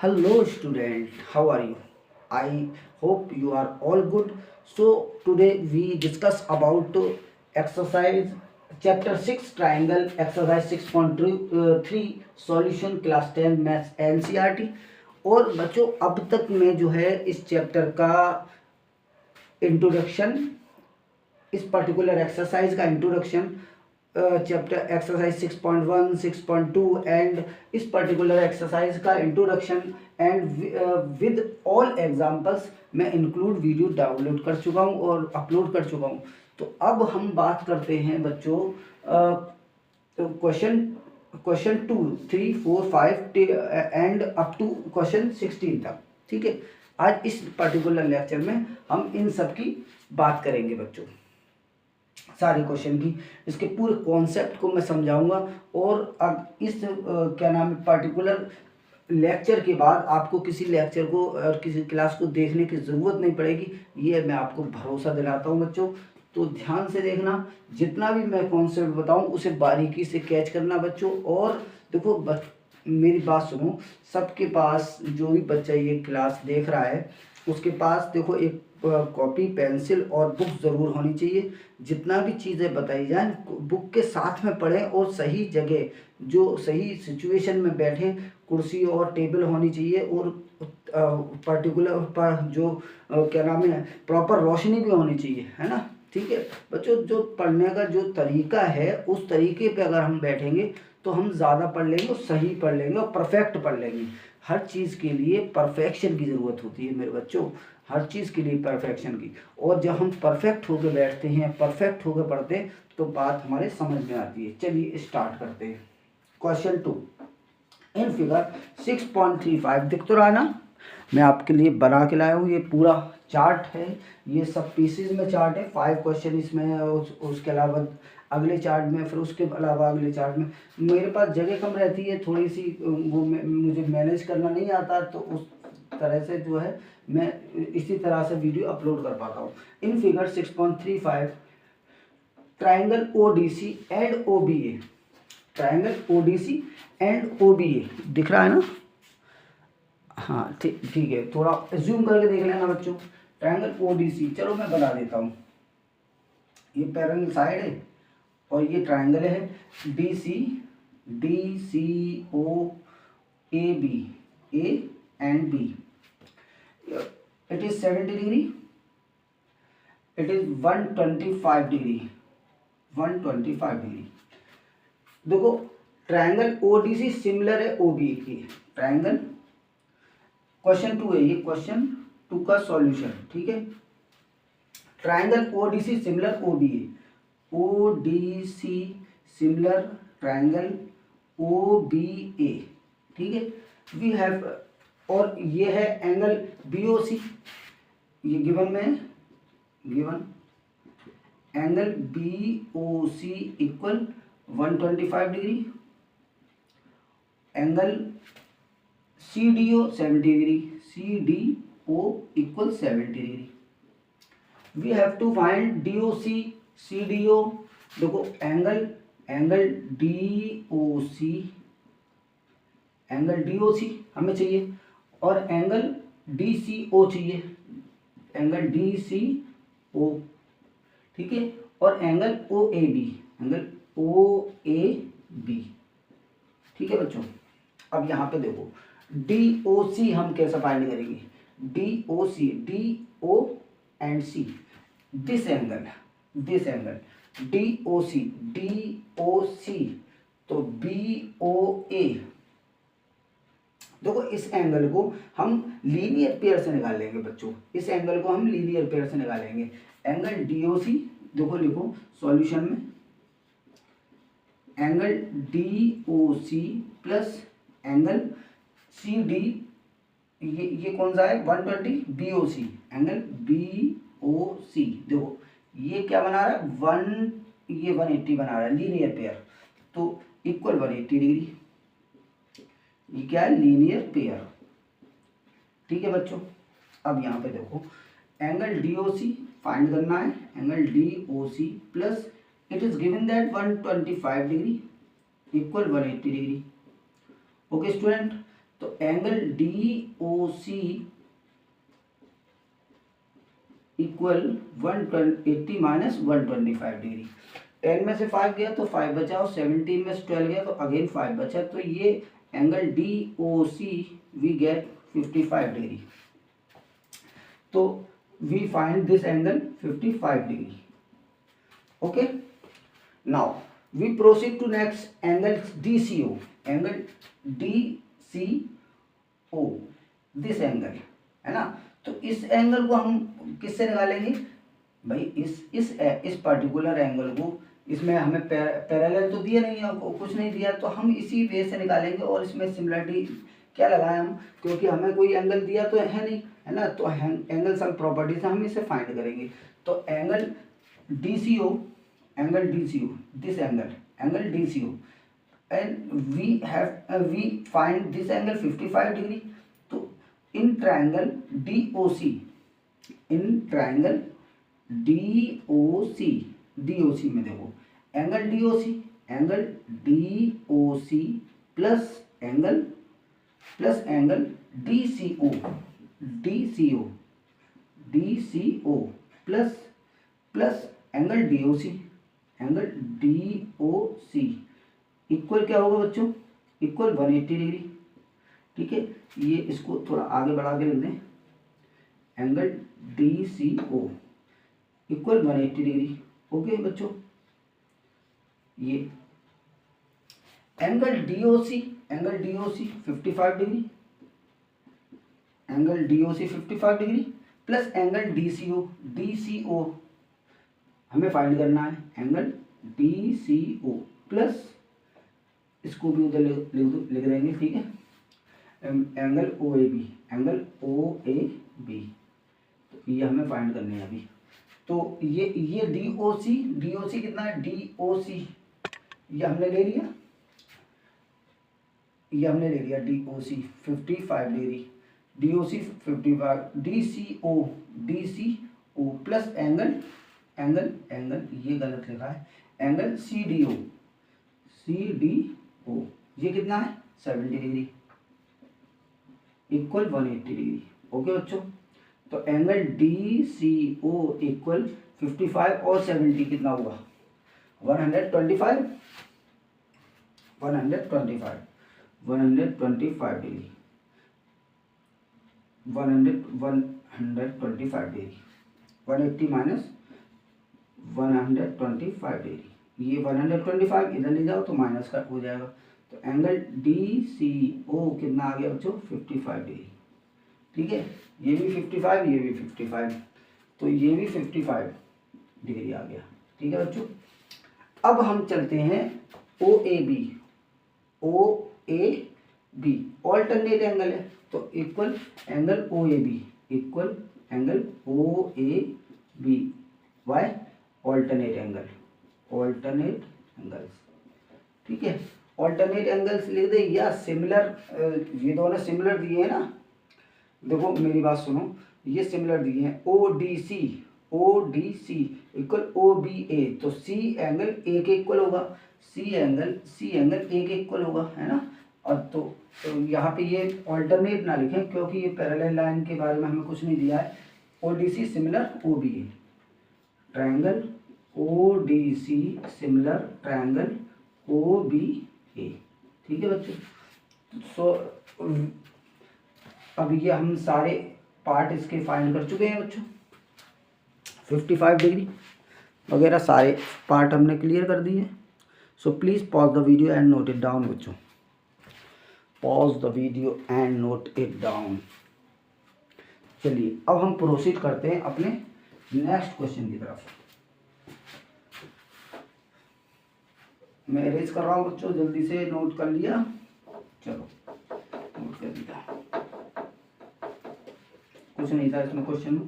Hello student, how are you? I hope you are all good. So today we discuss about exercise chapter 6 triangle exercise 6.3 solution class 10 maths NCERT। और बच्चों अब तक में जो है इस चैप्टर का इंट्रोडक्शन, इस पर्टिकुलर एक्सरसाइज का इंट्रोडक्शन चैप्टर एक्सरसाइज 6.1 6.2 एंड इस पर्टिकुलर एक्सरसाइज का introduction and with all examples मैं इंक्लूड वीडियो डाउनलोड कर चुका हूं और अपलोड कर चुका हूं। तो अब हम बात करते हैं बच्चों question 2 3 4 5 and up to question 16 तक। ठीक है, आज इस पर्टिकुलर लेक्चर में हम इन सब की बात करेंगे बच्चों, सारे क्वेश्चन की, इसके पूरे कॉन्सेप्ट को मैं समझाऊंगा। और अब इस क्या नाम है पर्टिकुलर लेक्चर के बाद आपको किसी लेक्चर को और किसी क्लास को देखने की ज़रूरत नहीं पड़ेगी, ये मैं आपको भरोसा दिलाता हूँ बच्चों। तो ध्यान से देखना, जितना भी मैं कॉन्सेप्ट बताऊँ उसे बारीकी से कैच करना बच्चों। और देखो मेरी बात सुनो, सबके पास जो भी बच्चा ये क्लास देख रहा है उसके पास देखो एक कॉपी पेंसिल और बुक ज़रूर होनी चाहिए। जितना भी चीज़ें बताई जाए बुक के साथ में पढ़ें और सही जगह जो सही सिचुएशन में बैठें, कुर्सी और टेबल होनी चाहिए और पर्टिकुलर पर जो क्या नाम है प्रॉपर रोशनी भी होनी चाहिए, है ना। ठीक है बच्चों, जो पढ़ने का जो तरीका है उस तरीके पे अगर हम बैठेंगे तो हम ज़्यादा पढ़ लेंगे और सही पढ़ लेंगे और परफेक्ट पढ़ लेंगे। हर चीज़ के लिए परफेक्शन की ज़रूरत होती है मेरे बच्चों, हर चीज़ के लिए परफेक्शन की। और जब हम परफेक्ट होकर बैठते हैं, परफेक्ट होकर पढ़ते हैं तो बात हमारे समझ में आती है। चलिए स्टार्ट करते हैं। क्वेश्चन 2 इन फिगर 6.35 दिख तो रहा ना, मैं आपके लिए बना के लाया हूँ। ये पूरा चार्ट है, ये सब पीसेज में चार्ट है। 5 क्वेश्चन इसमें है, उसके अलावा अगले चार्ट में, फिर उसके अलावा अगले चार्ट में। मेरे पास जगह कम रहती है थोड़ी सी, वो मुझे मैनेज करना नहीं आता, तो उस तरह से जो है मैं इसी तरह से वीडियो अपलोड कर पाता हूँ। In figure 6.35 triangle ODC and OBA, triangle ODC and OBA दिख रहा है ना। हाँ ठीक है, थोड़ा जूम करके देख लेना बच्चों। ट्राइंगल ODC, चलो मैं बना देता हूँ। ये पैरेलल साइड है और ये ट्राइंगल है DC DCO AB A and B। it is 70 degree, it is 125 degree, 125 degree. देखो ट्राइंगल ODC सिमिलर है OBA की। ट्राइंगल क्वेश्चन 2 है ये, क्वेश्चन 2 का सॉल्यूशन। ठीक है, triangle ODC similar OBA, ODC similar triangle OBA। ठीक है, वी हैव, और ये है एंगल BOC, ये गिवन में है, given angle BOC equal 125 degree, angle CDO 70 degree, CDO equal 70 degree. We have to find DOC CDO। देखो एंगल DOC, एंगल DOC हमें चाहिए और एंगल DCO चाहिए, एंगल DCO। ठीक है, और एंगल OAB, एंगल OAB। ठीक है बच्चों, अब यहाँ पे देखो DOC हम कैसे फाइंड करेंगे। DOC, DO and C, this angle DOC तो BOA। देखो इस एंगल को हम लीनियर पेयर से निकाल लेंगे बच्चों, इस एंगल को हम लीनियर पेयर से निकालेंगे। एंगल DOC देखो लिखो सॉल्यूशन में, angle DOC plus angle CD, ये कौन सा है 120, BOC, एंगल BOC। देखो ये क्या बना रहा है ये 180 बना रहा है लीनियर पेयर, तो इक्वल 180 डिग्री। ये क्या है लीनियर पेयर। ठीक है बच्चों, अब यहाँ पे देखो एंगल DOC फाइंड करना है, angle DOC plus it is given that 125 degree equal 180 degree. Okay student, तो angle D O C equal 180 minus 125 degree. 10 में से 5 गया तो 5 बचा, और 17 में से 12 गया तो अगेन 5 बचा। तो ये angle D O C we get 55 degree. तो we find this angle 55 degree. Okay, now we proceed to next angle D C O. Angle D C O, this angle है ना। तो इस एंगल को हम किससे निकालेंगे भाई? इस पर्टिकुलर एंगल को, इसमें हमें पैरेलल तो दिया नहीं है, कुछ नहीं दिया, तो हम इसी वे से निकालेंगे। और इसमें सिमिलरिटी क्या लगाएं हम, क्योंकि हमें कोई एंगल दिया तो है नहीं, है ना। तो एंगल सम प्रॉपर्टी से हम इसे फाइंड करेंगे। तो angle D C O, angle D C O, this angle D C O, and we find this angle 55 degree. तो in triangle D O C, in triangle D O C में देखो, angle D O C plus angle D C O plus angle D O C equal क्या होगा बच्चों? Equal 180 degree. ठीक है, ये इसको थोड़ा आगे बढ़ा के लिख दें, angle D C O equal 180 degree. Okay बच्चों, ये angle D O C 55 degree, angle D O C 55 degree plus angle D C O हमें फाइंड करना है, angle D C O plus, इसको भी उधर लिख देंगे। ठीक है, एंगल ओ ए बी, तो ये हमें फाइंड करने हैं अभी। तो ये डी ओ सी कितना है? डी ओ सी ये हमने ले लिया, D O C 55 degree, D O C 55, D C O plus angle ये गलत लिखा है, एंगल सी डी ओ ये कितना है? 70 डिग्री इक्वल 180 डिग्री। ओके बच्चों, तो angle D C O equal 55 और 70 कितना हुआ? 125 डिग्री, 125 डिग्री, 180 माइनस 125 डिग्री, ये 125 इधर ले जाओ तो माइनस का हो जाएगा। तो एंगल डी सी ओ कितना आ गया बच्चों? 55 डिग्री। ठीक है, ये भी 55, ये भी 55, तो ये भी 55 डिग्री आ गया। ठीक है बच्चों, अब हम चलते हैं O A B alternate angle है, तो equal angle O A B why alternate angles. ठीक है, ऑल्टरनेट एंगल्स लिख दे या सिमिलर, ये दोनों सिमिलर दिए हैं ना। देखो मेरी बात सुनो, ये सिमिलर दिए हैं, O D C equal O B A, तो सी एंगल ए के इक्वल होगा, सी एंगल ए के इक्वल होगा, है ना। और तो यहाँ पे ये ऑल्टरनेट ना लिखें, क्योंकि ये पैरेलल लाइन के बारे में हमें कुछ नहीं दिया है। O D C similar O B A, triangle O D C similar triangle O B A. ठीक है बच्चों, सो अब ये हम सारे पार्ट इसके फाइंड कर चुके हैं बच्चों। 55 डिग्री वगैरह सारे पार्ट हमने क्लियर कर दिए। So please pause the video and note it down बच्चों, pause the video and note it down. चलिए अब हम प्रोसीड करते हैं अपने नेक्स्ट क्वेश्चन की तरफ। मैं अरेंज कर रहा हूँ बच्चों, जल्दी से नोट कर लिया? चलो नोट कर लिया, कुछ नहीं था इसमें क्वेश्चन में,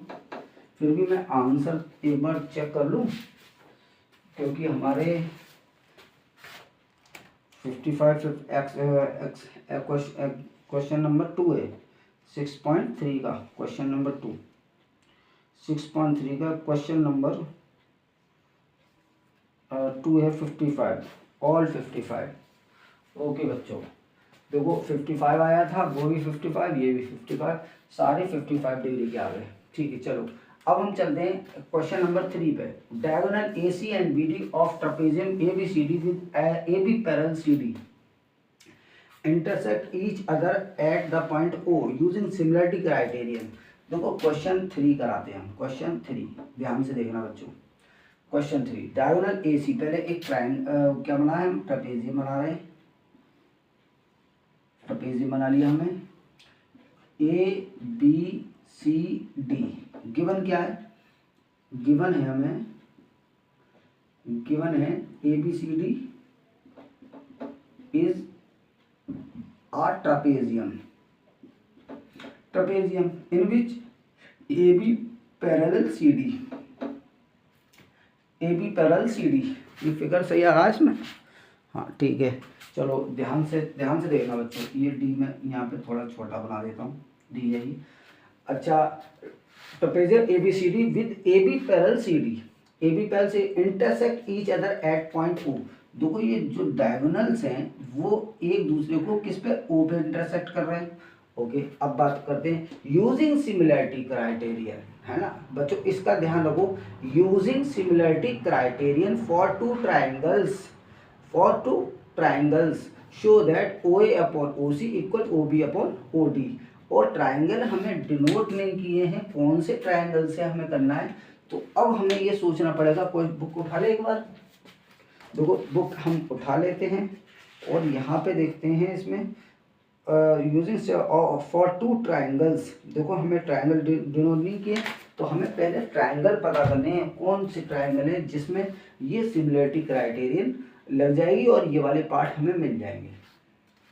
फिर भी मैं आंसर एक बार चेक कर लूँ, क्योंकि हमारे 55 क्वेश्चन नंबर 2 है, 6.3 का क्वेश्चन नंबर 2, 6.3 का क्वेश्चन नंबर 2 है 55, ऑल 55। ओके बच्चों, देखो 55 आया था, वो भी 55, ये भी 55, सारे 55 डिग्री के आ गए। ठीक है, चलो अब हम चलते हैं क्वेश्चन नंबर 3 पे। Diagonal AC and BD of trapezium ABCD with AB parallel CD intersect each other at the point O using similarity criterion. देखो क्वेश्चन 3 कराते हैं हम। क्वेश्चन 3 ध्यान से देखना बच्चों। क्वेश्चन 3 डायगोनल AC, पहले एक क्या बना है, हम ट्रेपेजियम बना रहे हैं। ट्रेपेजियम बना लिया हमने। ABCD गिवन क्या है, गिवन है हमें, गिवन है ABCD is a trapezium in which AB parallel CD, AB parallel CD। ये फिगर सही आ रहा है इसमें? हाँ ठीक है, चलो ध्यान से देखना बच्चों। ये डी में यहाँ पे थोड़ा छोटा बना देता हूँ, डी है ये। अच्छा, trapezium ABCD with AB parallel CD, AB parallel से intersect each other at point O। देखो ये जो डायगोनल्स हैं वो एक दूसरे को किस पे, O पे इंटरसेक्ट कर रहे हैं। ओके, अब बात करते हैं यूजिंग सिमिलरिटी क्राइटेरियन, है ना बच्चों, इसका ध्यान रखो। Using similarity criterion for two triangles show that OA upon OC equal OB upon OD। और ट्राइंगल हमें डिनोट नहीं किए हैं, कौन से ट्राइंगल से हमें करना है, तो अब हमें ये सोचना पड़ेगा। कोई बुक उठा ले एक बार, देखो बुक हम उठा लेते हैं और यहाँ पे देखते हैं इसमें यूजिंग फॉर टू ट्राइंगल्स। देखो हमें ट्राइंगल डिनोट नहीं किए, तो हमें पहले ट्राइंगल पता करने हैं, कौन से ट्राइंगल है जिसमें ये सिमिलरिटी क्राइटेरियन लग जाएगी और ये वाले पार्ट हमें मिल जाएंगे।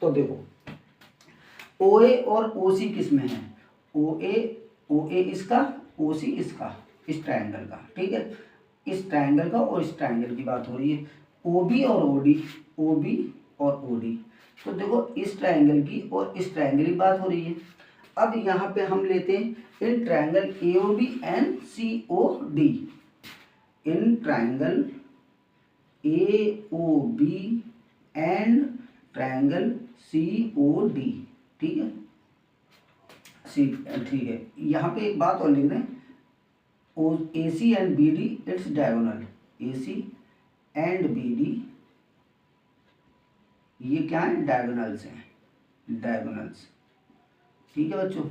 तो देखो OA और OC किस में है, OA इसका, OC इसका, इस ट्राइंगल का। ठीक है, इस ट्राइंगल का और इस ट्राइंगल की बात हो रही है। OB और OD, तो देखो इस ट्राइंगल की और इस ट्राइंगल की बात हो रही है। अब यहाँ पे हम लेते हैं in triangle AOB and COD, in triangle AOB and triangle COD। ठीक है, ठीक है, यहाँ पे एक बात और लिख दें, AC and BD its diagonal, AC and BD ये क्या है, डायगोनल्स हैं, डायगोनल्स। ठीक है बच्चों,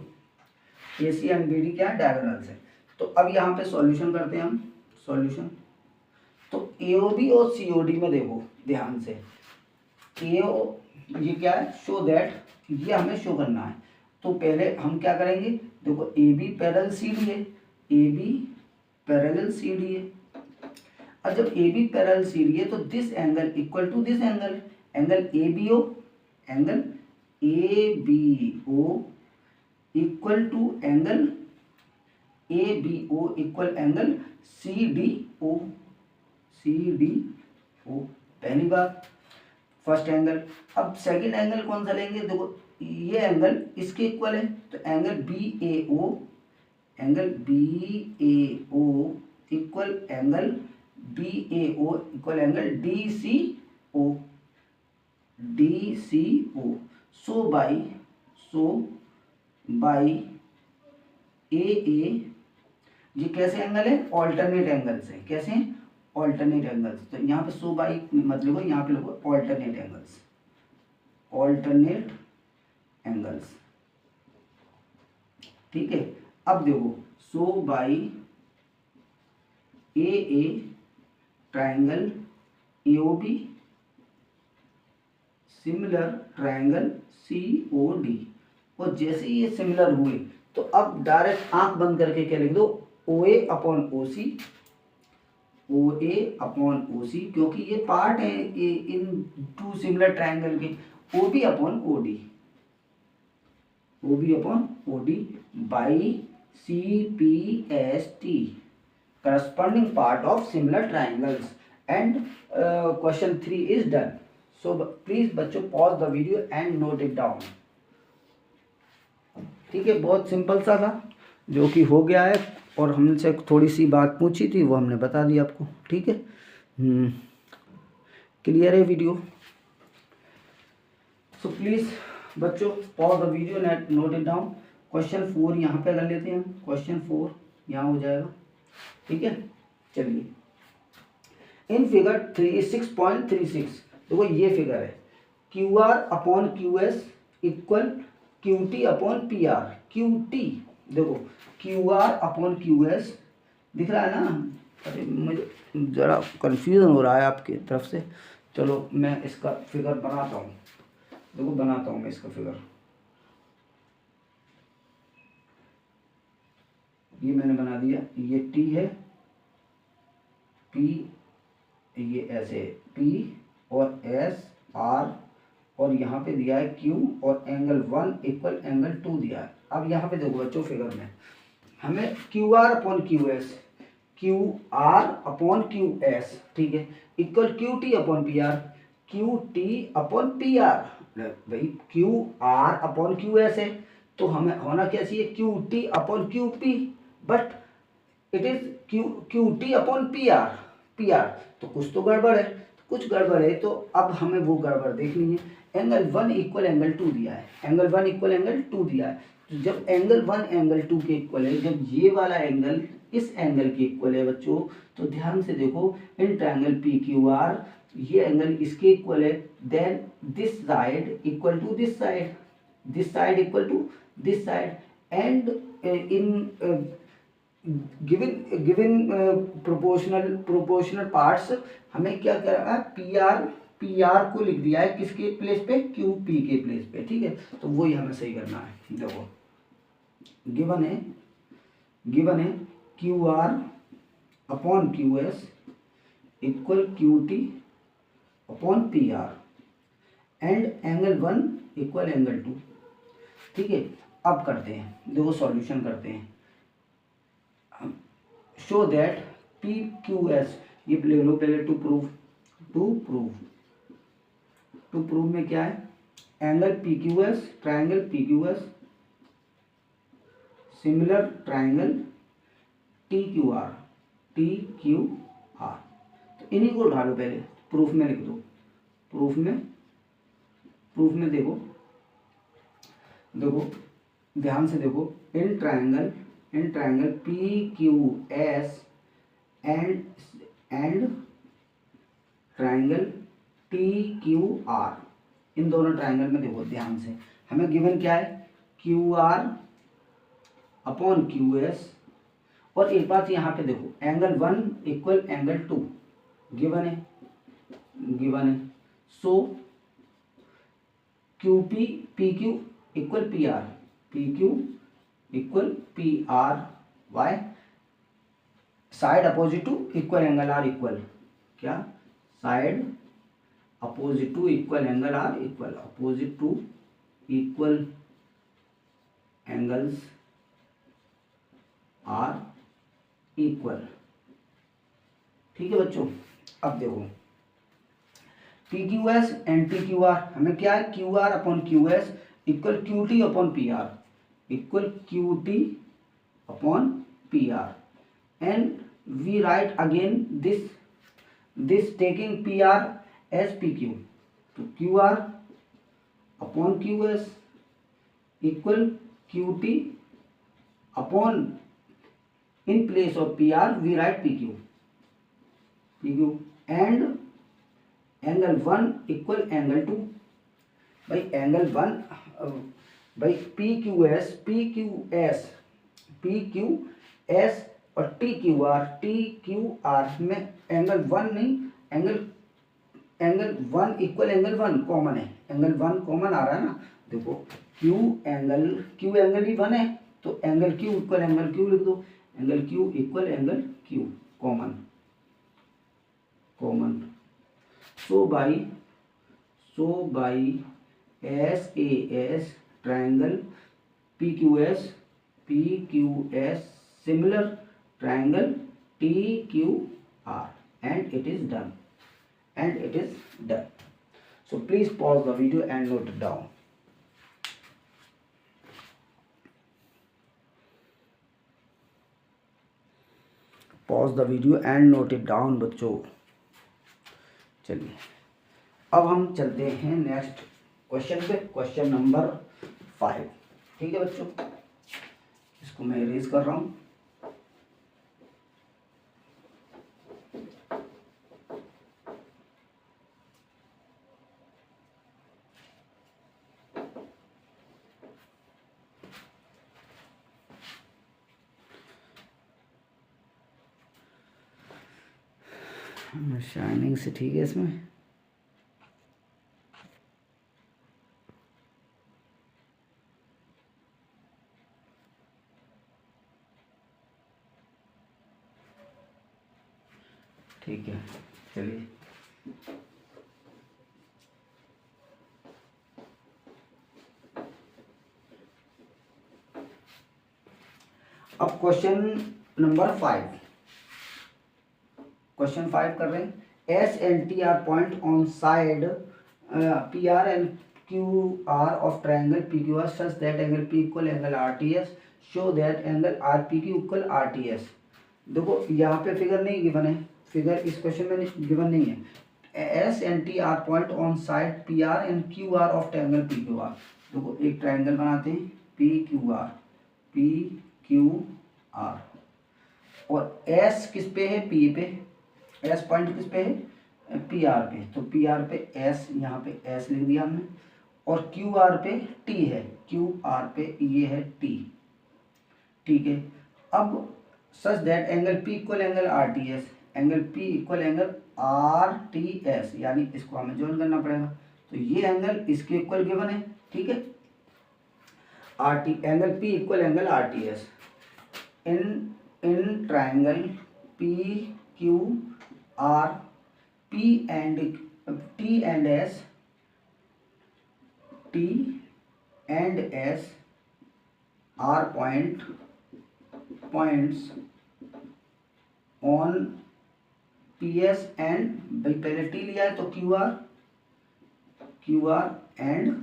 AC एंड BD क्या है, डायगोनल्स है। तो अब यहाँ पे सॉल्यूशन करते हैं हम, सॉल्यूशन। तो AOB और COD में देखो ध्यान से, ये क्या है, शो दैट, ये हमें शो करना है। तो पहले हम क्या करेंगे, देखो AB पैरेलल CD है, AB पैरेलल CD है। और जब AB पैरेलल CD है तो this angle equal to this angle, angle ABO equal to angle ABO equal angle CDO, पहली बात फर्स्ट एंगल। अब सेकंड एंगल कौन सा लेंगे, देखो ये एंगल इसके इक्वल है, तो angle BAO equal angle DCO। So by AA, ये कैसे एंगल है, ऑल्टरनेट एंगल्स है। कैसे हैं, ऑल्टरनेट एंगल्स। तो यहाँ पे सो बाई मत लिखो, यहाँ पे लिखो ऑल्टरनेट एंगल्स। ठीक है, अब देखो so by AA triangle AOB similar triangle COD। और जैसे ये सिमिलर हुए तो अब डायरेक्ट आंख बंद करके क्या लिख दो, OA अपॉन OC, क्योंकि ये पार्ट है इन टू सिमिलर ट्राइंगल के। OB upon OD by CPST corresponding part of similar triangles and question 3 is done. So please बच्चों pause the video and note it down. ठीक है, बहुत सिंपल सा था जो कि हो गया है, और हमसे थोड़ी सी बात पूछी थी वो हमने बता दी आपको। ठीक है, क्लियर है वीडियो। सो प्लीज़ बच्चों pause the video, note it down. Question 4 यहाँ पे कर लेते हैं हम। क्वेश्चन 4 यहाँ हो जाएगा, ठीक है। चलिए, इन फिगर 6.36 देखो ये फिगर है, Q R upon Q S equal Q T upon P R. Q T देखो, Q R upon Q S दिख रहा है ना। अरे मुझे ज़रा कन्फ्यूज़न हो रहा है आपकी तरफ से। चलो मैं इसका फिगर बनाता हूँ, देखो बनाता हूँ मैं इसका फिगर। ये मैंने बना दिया, ये टी है, पी, ये ऐसे पी और एस आर, और यहाँ पे दिया है क्यू और एंगल 1 इक्वल एंगल 2 दिया है। अब यहाँ पे देखो बच्चों फिगर में हमें Q R upon Q S, Q R upon Q S, ठीक है, equal Q T upon P R, Q T upon P R. भाई Q R upon Q S है तो हमें होना क्या चाहिए, Q T upon Q P, but it is Q T upon P R. P R तो कुछ तो गड़बड़ है, कुछ गड़बड़ है, तो अब हमें वो गड़बड़ देखनी है। एंगल 1 इक्वल एंगल 2 दिया है, एंगल 1 इक्वल एंगल 2 दिया है। तो जब एंगल 1 एंगल 2 के इक्वल है, जब ये वाला एंगल इस एंगल के इक्वल है बच्चों, तो ध्यान से देखो, इन ट्रायंगल पी क्यू आर ये एंगल इसके इक्वल है, then this side equal to this side, this side equal to this side, and in given proportional parts हमें क्या करना है, पी आर को लिख दिया है किसके प्लेस पे, क्यू पी के प्लेस पे, ठीक है। तो वही हमें सही करना है। देखो गिवन है Q R upon Q S equal Q T upon P R and angle 1 equal angle 2, ठीक है। अब करते हैं, देखो सॉल्यूशन करते हैं। Show that P Q S, ये ले लो पहले, टू प्रूव में क्या है, angle P Q S, triangle P Q S similar triangle T Q R, तो इन्हीं को उठा लो पहले, प्रूफ में लिख दो। प्रूफ में देखो ध्यान से देखो, in triangle P Q S and triangle T Q R, इन दोनों ट्राइंगल में देखो ध्यान से, हमें गिवन क्या है, Q R upon Q S, और एक बात यहाँ पे देखो, एंगल 1 इक्वल एंगल 2 गिवन है। So Q P Q equal P R, P Q equal P R, why, side opposite to equal angle are equal क्या, side opposite to equal angle are equal, opposite to equal angles are equal, ठीक है बच्चों। अब देखो P Q S and T Q R, हमें क्या है, Q R upon Q S equal Q T upon P R, equal Q T upon P R, and we write again this taking P R as P Q, तो Q R upon Q S equal Q T upon, in place of PR we write PQ, and angle 1 equal angle 2, by angle 1 by PQS और TQR में angle 1 नहीं, angle 1 equal angle 1 common है, angle 1 common आ रहा है ना, देखो Q angle ही 1 है, तो angle Q equal angle Q लिख दो, angle Q equal angle Q common, so by SAS triangle PQS similar triangle TQR, and it is done. So please pause the video and note it down. Pause the video and note it down बच्चों। चलिए अब हम चलते हैं next question पे, question number 5। ठीक है बच्चों, इसको मैं इरेज कर रहा हूँ। शाइनिंग से ठीक है इसमें। ठीक है, चलिए अब क्वेश्चन नंबर 5, क्वेश्चन 5 कर रहे हैं। S and T are point on side P R and Q R of triangle P Q R such that angle P equal angle R T S, show that angle R P Q equal R T S. देखो यहाँ पे figure नहीं given है, figure इस question में given नहीं है। S and T are point on side P R and Q R of triangle P Q are. देखो एक ट्राइंगल बनाते हैं पी क्यू आर, और एस किस पे है, पी पे, एस पॉइंट किस पे है, पी आर पे, तो पी आर पे एस, यहाँ पे एस लिख दिया हमने, और क्यू आर पे टी है, क्यू आर पे ये है टी। ठीक है, अब सच that angle P equal angle R T S, angle P equal angle R T S, यानी इसको हमें ज्वाइन करना पड़ेगा। तो ये एंगल इसके इक्वल गिवन है। ठीक है, R T angle P equal angle R T S in triangle P Q R, P and T and S, T and S R points on P S and, भाई पहले T लिया है तो Q R and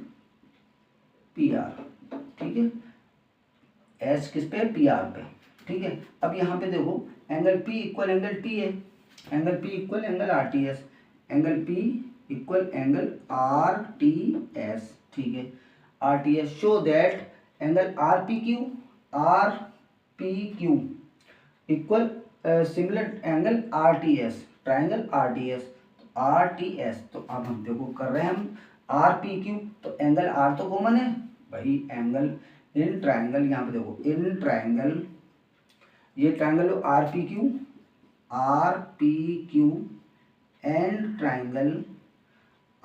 P R. ठीक है, S किस पे, P R पे। ठीक है, अब यहाँ पे देखो angle P equal angle T है, angle P equal angle R T S, angle P equal angle R T S. ठीक है, R T S, show that angle R P Q equal similar angle R T S, triangle R T S, R T S. तो अब हम देखो कर रहे हैं हम आर पी क्यू, तो एंगल आर तो कॉमन है भाई, एंगल इन ट्राइंगल, यहाँ पे देखो इन ट्राइंगल, ये triangle R P Q and triangle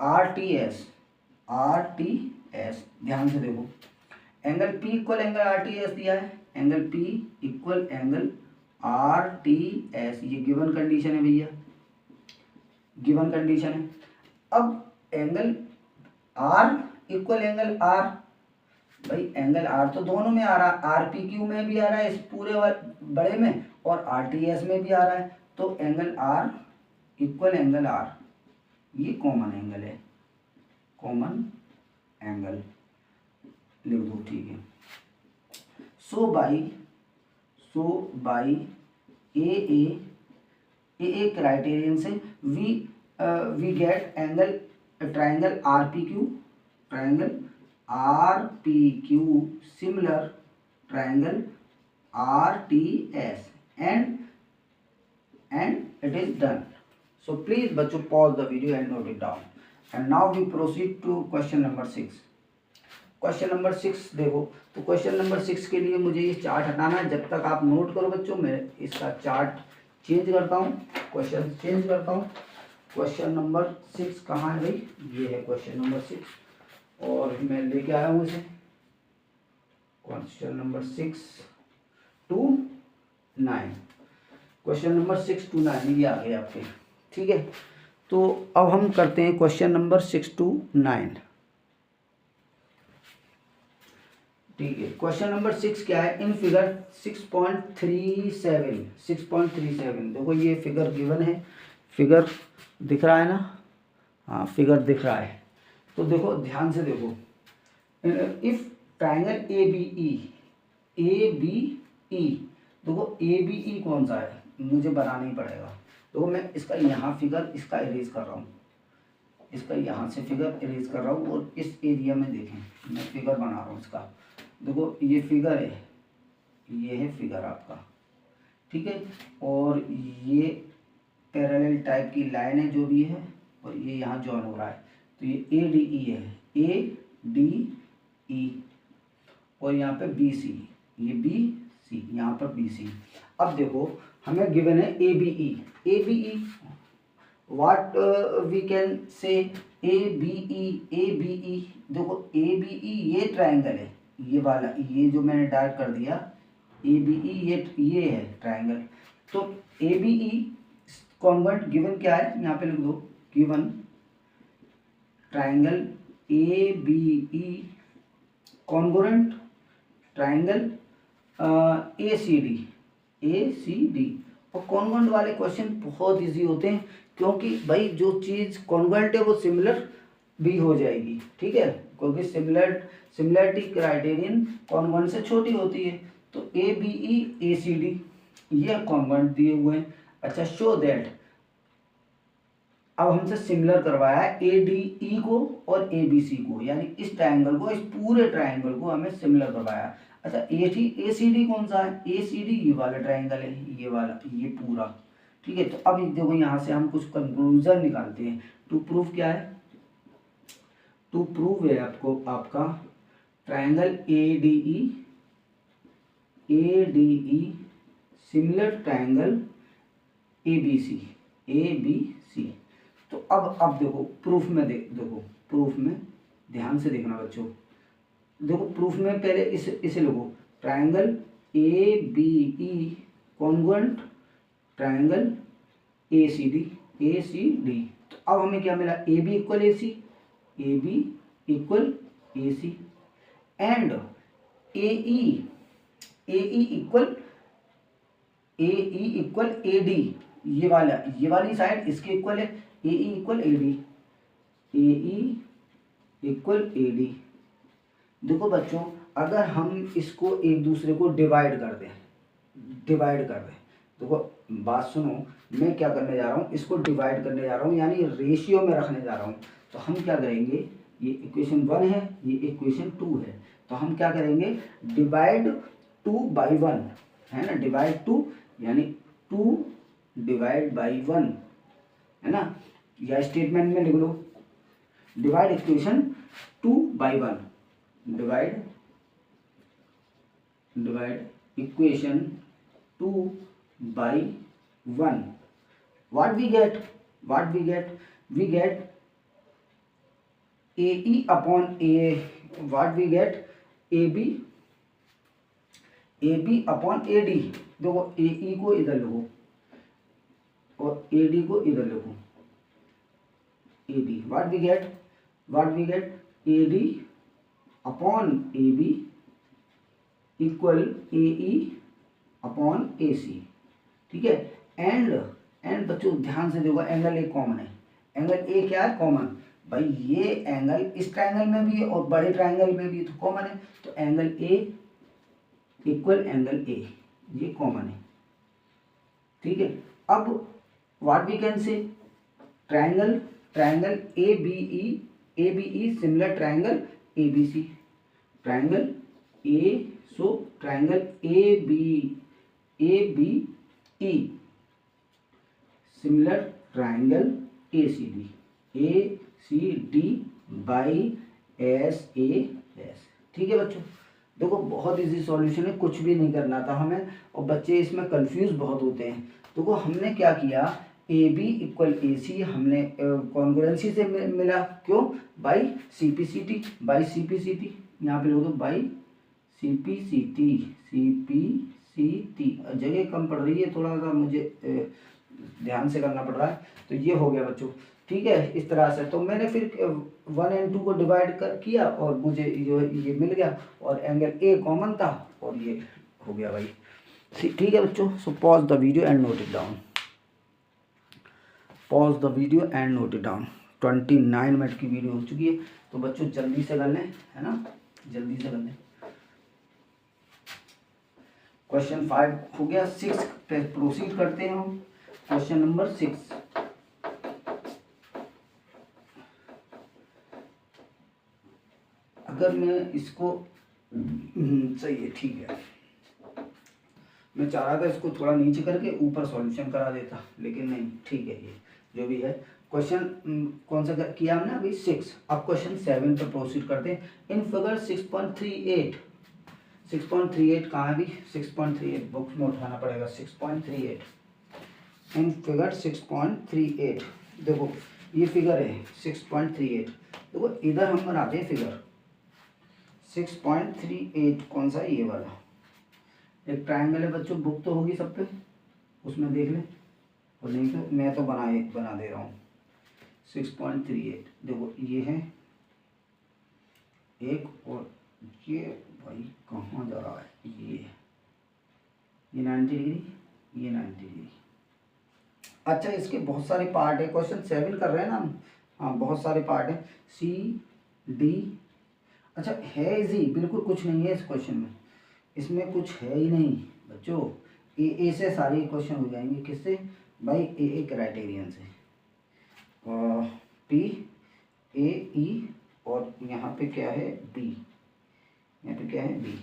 R T S. ध्यान से देखो angle P equal angle R T S दिया है, angle P equal angle R T S, ये गिवन कंडीशन है भैया, गिवन कंडीशन है। अब angle are equal angle R, भाई एंगल आर तो दोनों में आ रहा है, आर पी क्यू में भी आ रहा है इस पूरे बड़े में, और आर टी एस में भी आ रहा है, तो angle are equal angle R, ये कॉमन एंगल है, कॉमन एंगल लिख दो। ठीक है, सो बाई ए क्राइटेरियन से we get angle triangle R P Q similar triangle R T S, and it is done. So please बच्चों pause the video and note it down. And now we proceed to question number 6. Question number 6 देखो, तो question number 6 के लिए मुझे ये chart हटाना है। जब तक आप नोट करो बच्चों, मैं इसका चार्ट चेंज करता हूँ, क्वेश्चन चेंज करता हूँ। क्वेश्चन नंबर 6 कहाँ है भाई, ये है क्वेश्चन नंबर 6, और मैं लेके आया हूँ इसे, question number 6 to 9, question number 6 to 9 ये आ गए आपके। ठीक है, तो अब हम करते हैं क्वेश्चन नंबर 6 to 9। ठीक है, क्वेश्चन नंबर 6 क्या है, इन फिगर 6.37 देखो ये फिगर गिवन है, फिगर दिख रहा है ना, हाँ फिगर दिख रहा है। तो देखो ध्यान से देखो, if triangle A B E, देखो ए बी ई कौन सा है, मुझे बनाना ही पड़ेगा। तो मैं इसका यहाँ फिगर इसका इरेज कर रहा हूँ, इसका यहाँ से फिगर इरेज कर रहा हूँ और इस एरिया में देखें मैं फिगर बना रहा हूँ इसका। देखो ये फिगर है, ये है फिगर आपका, ठीक है। और ये पैरेलल टाइप की लाइन है जो भी है, और ये यहाँ जॉइन हो रहा है, तो ये ए डी ई है, ए डी ई, और यहाँ पे बी सी, ये बी सी, यहाँ पर बी सी। अब देखो हमें गिवन है A B E, A B E what we can say A B E. देखो ए बी ई ये ट्राइंगल है, ये वाला, ये जो मैंने डार्क कर दिया ए बी ई, ये है ट्राइंगल। तो A B E convert given क्या है, यहाँ पे लिख दो, given triangle A B E congruent triangle A C D. और कॉन्ग्रुएंट वाले क्वेश्चन बहुत इजी होते हैं, क्योंकि भाई जो चीज़ कॉन्ग्रुएंट है वो सिमिलर भी हो जाएगी, ठीक है, क्योंकि सिमिलरिटी क्राइटेरियन कॉन्ग्रुएंट से छोटी होती है। तो A B E A C D ये कॉन्ग्रुएंट दिए हुए हैं। अच्छा, शो दैट, अब हमसे सिमिलर करवाया है ए डी ई को और ए बी सी को, यानी इस ट्राइंगल को, इस पूरे ट्राइंगल को हमें सिमिलर करवाया। अच्छा, ए सी डी कौन सा है, ए सी डी ये वाला ट्राइंगल है, ये वाला, ये पूरा, ठीक है। तो अब देखो यहाँ से हम कुछ कंक्लूजन निकालते हैं। टू प्रूव क्या है, टू प्रूव है आपको आपका triangle A D E similar triangle A B C. तो अब देखो प्रूफ में देखो प्रूफ में ध्यान से देखना बच्चों। देखो प्रूफ में पहले इसे लिखो, triangle A B E congruent triangle A C D. तो अब हमें क्या मिला, A B equal A C and A E equal A D, ये वाली साइड इसके इक्वल है, ए ई इक्वल ए डी। देखो बच्चों, अगर हम इसको एक दूसरे को डिवाइड कर दें, देखो बात सुनो, मैं क्या करने जा रहा हूँ, इसको डिवाइड करने जा रहा हूँ, यानी रेशियो में रखने जा रहा हूँ। तो हम क्या करेंगे, ये इक्वेशन 1 है, ये इक्वेशन 2 है, तो हम क्या करेंगे, डिवाइड 2 बाई 1, है ना, डिवाइड 2 यानी 2 डिवाइड बाई 1, है ना, या स्टेटमेंट में लिख लो, divide equation 2 by 1, divide equation 2 by 1. What we get? We get AE upon A. What we get? AB upon AD. देखो AE को इधर लिखो और AD को इधर लिखो, AD. What we get? AD upon AB equal AE upon AC, ठीक है। एंड बच्चों ध्यान से देखो, एंगल ए कॉमन है, एंगल ए क्या है, कॉमन। भाई ये एंगल इस ट्रायंगल में भी है और बड़े ट्रायंगल में भी, तो कॉमन है, तो angle A equal angle A, ये कॉमन है, ठीक है। अब what we can say, triangle A B E similar triangle A B C, triangle A, so triangle A B E similar triangle A C D by S A S, ठीक है बच्चों। देखो बहुत इजी सॉल्यूशन है, कुछ भी नहीं करना था हमें, और बच्चे इसमें कंफ्यूज बहुत होते हैं। देखो हमने क्या किया, ए बी इक्वल ए सी हमने कॉन्ग्रुएंसी से मिला, क्यों, by C P C T, यहाँ पे लोग by C P C T, जगह कम पड़ रही है, थोड़ा सा मुझे ध्यान से करना पड़ रहा है। तो ये हो गया बच्चों, ठीक है, इस तरह से। तो मैंने फिर 1 और 2 को डिवाइड किया और मुझे ये मिल गया, और एंगल ए कॉमन था और ये हो गया भाई, ठीक है बच्चों। So pause the video and note it down, 29 minute की वीडियो हो चुकी है, तो बच्चों जल्दी से कर लें, है ना, जल्दी से कर लें। क्वेश्चन 5 हो गया, 6 पे प्रोसीड करते हैं हम। क्वेश्चन नंबर 6, अगर मैं इसको सही है, ठीक है, मैं चाह रहा था इसको थोड़ा नीचे करके ऊपर सॉल्यूशन करा देता, लेकिन नहीं, ठीक है, ये जो भी है। क्वेश्चन कौन सा किया हमने अभी 6। अब क्वेश्चन 7 पर प्रोसीड करते हैं। इन फिगर 6.38 कहाँ है अभी? 6.38 बुक्स में उठाना पड़ेगा। 6.38 इन फिगर 6.38 देखो ये फिगर है 6.38। देखो इधर हम बनाते हैं फिगर 6.38 कौन सा? ये वाला एक ट्रायंगल है बच्चों, बुक तो होगी सब पे, उसमें देख लें, और नहीं तो मैं तो बना दे रहा हूँ। 6.38 देखो ये है एक, और ये भाई कहाँ जा रहा है? ये 90 डिग्री, ये 90 डिग्री। अच्छा इसके बहुत सारे पार्ट है, क्वेश्चन 7 कर रहे हैं ना हम। हाँ बहुत सारे पार्ट है, सी डी। अच्छा है इजी, बिल्कुल कुछ नहीं है इस क्वेश्चन में, इसमें कुछ है ही नहीं बच्चों। ए से सारे क्वेश्चन हो जाएंगे, किससे भाई? ए क्राइटेरियन से, पी ए ई, और यहाँ पे क्या है? बी। यहाँ पे क्या है? बी।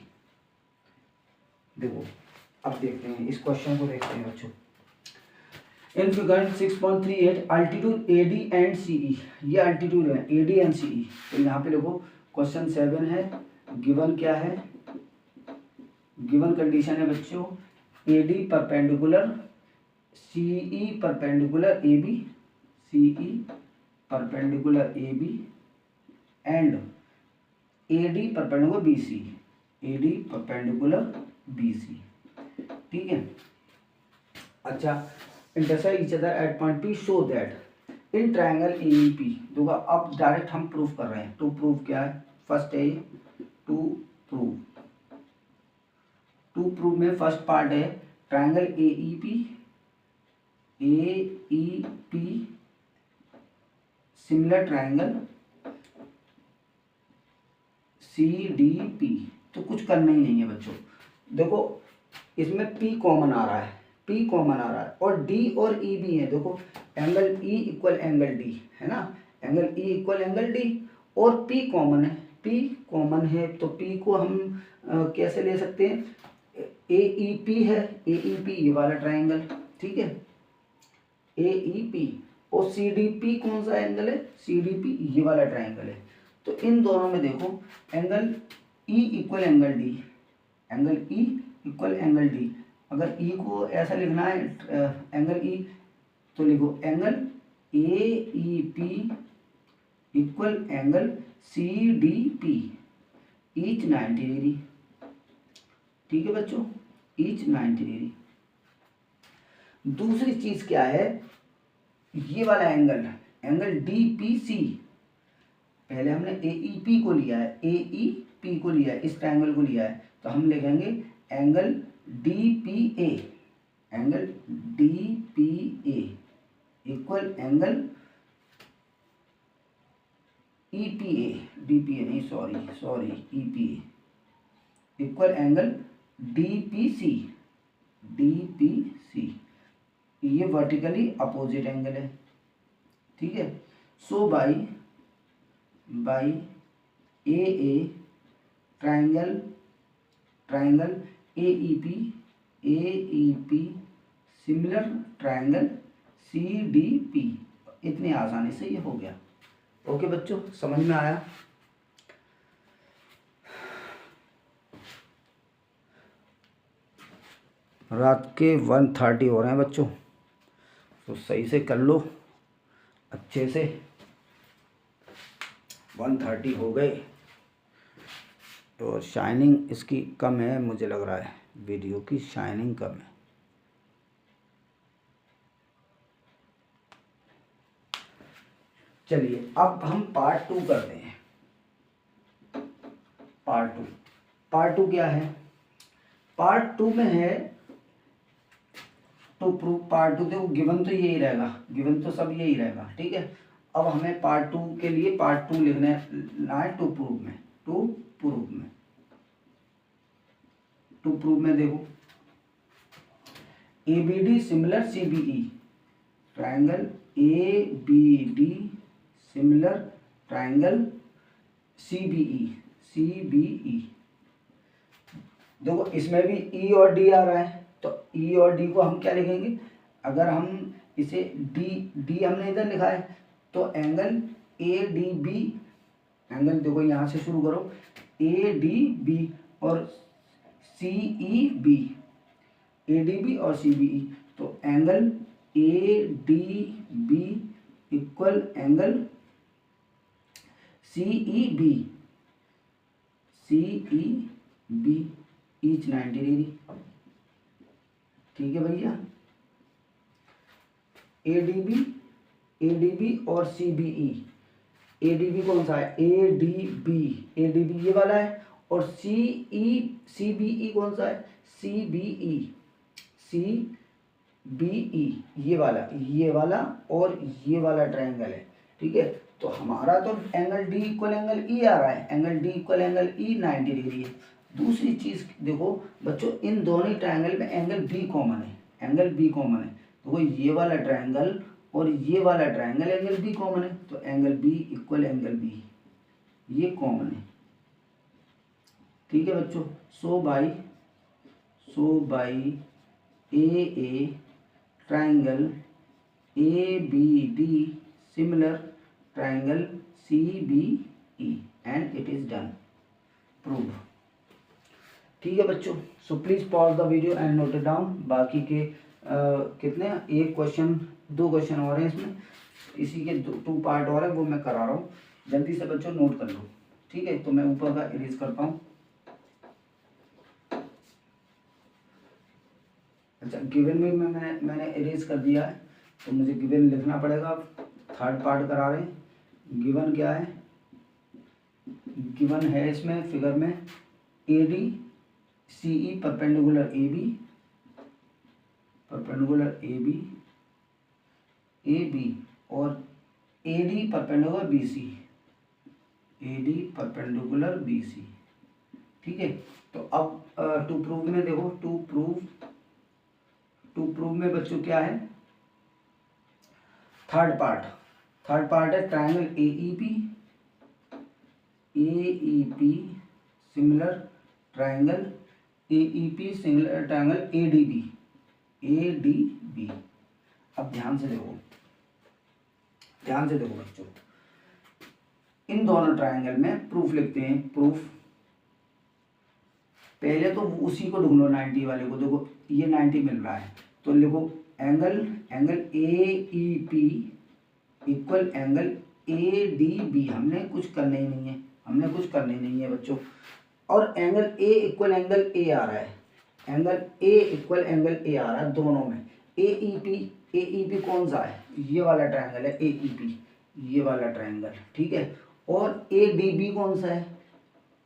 देखो अब देखते हैं इस क्वेश्चन को, देखते हैं बच्चों। In figure 6.38 altitude A D and C E, ये अल्टीट्यूड है ए डी एंड सी ई। तो यहाँ पे देखो क्वेश्चन 7 है, गिवन क्या है? गिवन कंडीशन है बच्चों, A D perpendicular C E perpendicular A B, C E perpendicular A B and A D perpendicular B C, A D perpendicular B C, ठीक है। अच्छा intersect each other at point P show that in triangle A E P. देखो अब direct हम proof कर रहे हैं। To prove क्या है? फर्स्ट है टू प्रूव। टू प्रूव में फर्स्ट पार्ट है triangle A E P similar triangle C D P. तो कुछ करना ही नहीं है बच्चों। देखो इसमें P कॉमन आ रहा है, P कॉमन आ रहा है, और D और E भी है। देखो angle E equal angle D है ना, angle E equal angle D, और P कॉमन है। P कॉमन है तो P को हम कैसे ले सकते हैं? AEP है, AEP ये वाला ट्रायंगल, ठीक है, AEP। और CDP कौन सा एंगल है? CDP ये वाला ट्रायंगल है। तो इन दोनों में देखो angle E equal angle D, angle E equal angle D। अगर E को ऐसा लिखना है एंगल E, तो लिखो angle AEP equal angle CDP, each 90 degree, ठीक है बच्चों, ईच 90 डिग्री। दूसरी चीज क्या है? ये वाला एंगल, एंगल DPC, पहले हमने AEP को लिया है, AEP को लिया है, इस ट्रायंगल को लिया है, तो हम लिखेंगे angle DPA, angle DPA equal angle EPA, DPA नहीं, sorry EPA equal angle DPC, ये वर्टिकली अपोजिट एंगल है, ठीक है। So by AA triangle AEP similar triangle CDP, इतनी आसानी से ये हो गया। ओके बच्चों, समझ में आया? रात के 1:30 हो रहे हैं बच्चों, तो सही से कर लो अच्छे से। 1:30 हो गए, तो शाइनिंग इसकी कम है, मुझे लग रहा है वीडियो की शाइनिंग कम है। चलिए अब हम पार्ट 2 करते हैं। पार्ट टू क्या है? पार्ट 2 में है टू प्रूव। पार्ट 2 देखो गिवन तो यही रहेगा, गिवन तो सब यही रहेगा, ठीक है। अब हमें पार्ट 2 के लिए पार्ट 2 लिखना है टू प्रूव में देखो ABD similar CBE, triangle ABD similar triangle CBE, CBE। देखो इसमें भी E और D आ रहा है, तो E और D को हम क्या लिखेंगे, अगर हम इसे D हमने इधर लिखा है, तो एंगल ADB, एंगल देखो यहाँ से शुरू करो, ADB और CEB, ADB और CBE, तो angle ADB equal angle CEB each 90 degree. ठीक है भैया, ADB और CBE, ADB कौन सा है, ADB ये वाला है, और CBE कौन सा है, CBE ये वाला और ये वाला ट्रायंगल है। ठीक है, तो हमारा तो angle D equal angle E आ रहा है, angle D equal angle E 90 degree है। दूसरी चीज देखो बच्चों, इन दोनों ट्रायंगल में एंगल B कॉमन है, एंगल B कॉमन है, तो ये वाला ट्रायंगल और ये वाला ट्रायंगल एंगल B कॉमन है, तो angle B equal angle B ये कॉमन है। ठीक है बच्चों, so by AA triangle ABD similar triangle CBE and it is done, prove. ठीक है बच्चों, so please pause the video and note it down. बाकी के कितने, एक क्वेश्चन, 2 क्वेश्चन और हैं इसमें, इसी के 2 पार्ट और है, वो मैं करा रहा हूँ, जल्दी से बच्चों नोट कर लो। ठीक है, तो मैं ऊपर का इरेज करता हूँ। अच्छा, गिवन में मैंने इरेज कर दिया है, तो मुझे गिवन लिखना पड़ेगा। अब 3rd पार्ट करा रहे हैं। गिवन क्या है, गिवन है इसमें फिगर में ADCE परपेंडिकुलर AB और AD परपेंडिकुलर BC। ठीक है, तो अब टू प्रूव में देखो, टू प्रूव में बच्चों क्या है, 3rd पार्ट है triangle AEP similar triangle ADB। अब ध्यान से देखो बच्चों, इन दोनों ट्रायंगल में प्रूफ लिखते हैं। प्रूफ पहले तो उसी को ढूंढो, 90 वाले को। देखो ये 90 मिल रहा है, तो लिखो angle AEP equal angle ADB। हमने कुछ करना ही नहीं है बच्चों। और angle A equal angle A आ रहा है, angle A equal angle A आ रहा है दोनों में। AEP कौन सा है, ये वाला ट्रायंगल है AEP, ये वाला ट्रायंगल। ठीक है, और ADB कौन सा है,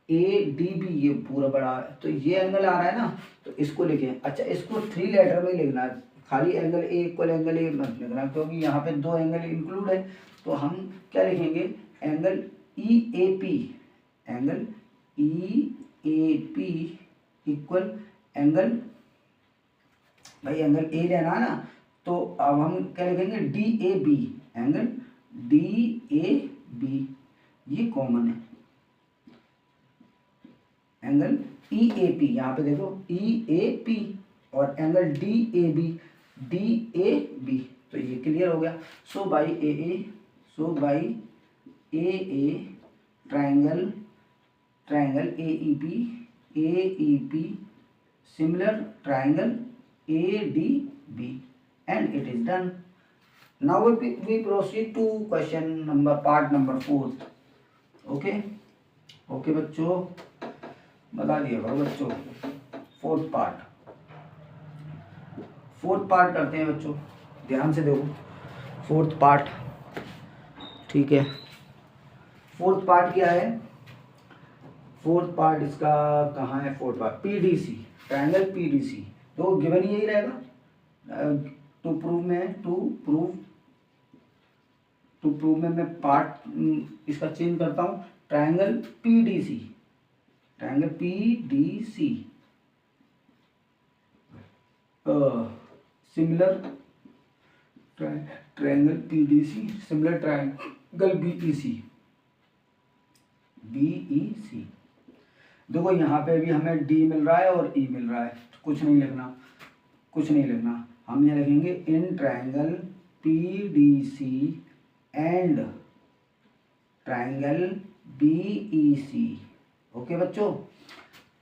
ADB ये पूरा बड़ा है, तो ये एंगल आ रहा है ना, तो इसको लिखें। अच्छा, इसको 3 लेटर में लिखना है, खाली angle A equal angle A मत लिखना, क्योंकि यहाँ पे 2 एंगल इंक्लूड है। तो हम क्या लिखेंगे, एंगल EAP इक्वल एंगल, भाई एंगल A लेना है ना, तो अब हम क्या लिखेंगे, DAB, एंगल DAB ये कॉमन है। एंगल EAP, यहाँ पे देखो EAP और एंगल DAB, तो ये क्लियर हो गया। So by AA triangle AEP similar triangle ADB and it is done. Now we proceed to part number 4. Okay बच्चों, बता दिया करो बच्चों। 4th पार्ट करते हैं बच्चों, ध्यान से देखो 4th पार्ट। ठीक है, 4th पार्ट क्या है, 4th पार्ट इसका कहाँ है, 4th part PDC, triangle PDC। तो गिवन यही रहेगा। टू प्रूव में मैं पार्ट इसका चेंज करता हूँ, triangle PDC similar triangle PDC similar triangle BEC। देखो यहाँ पे भी हमें डी मिल रहा है और ई मिल रहा है, तो कुछ नहीं लिखना, कुछ नहीं लिखना। हम ये लिखेंगे in triangle P D C and triangle B E C. Okay बच्चों,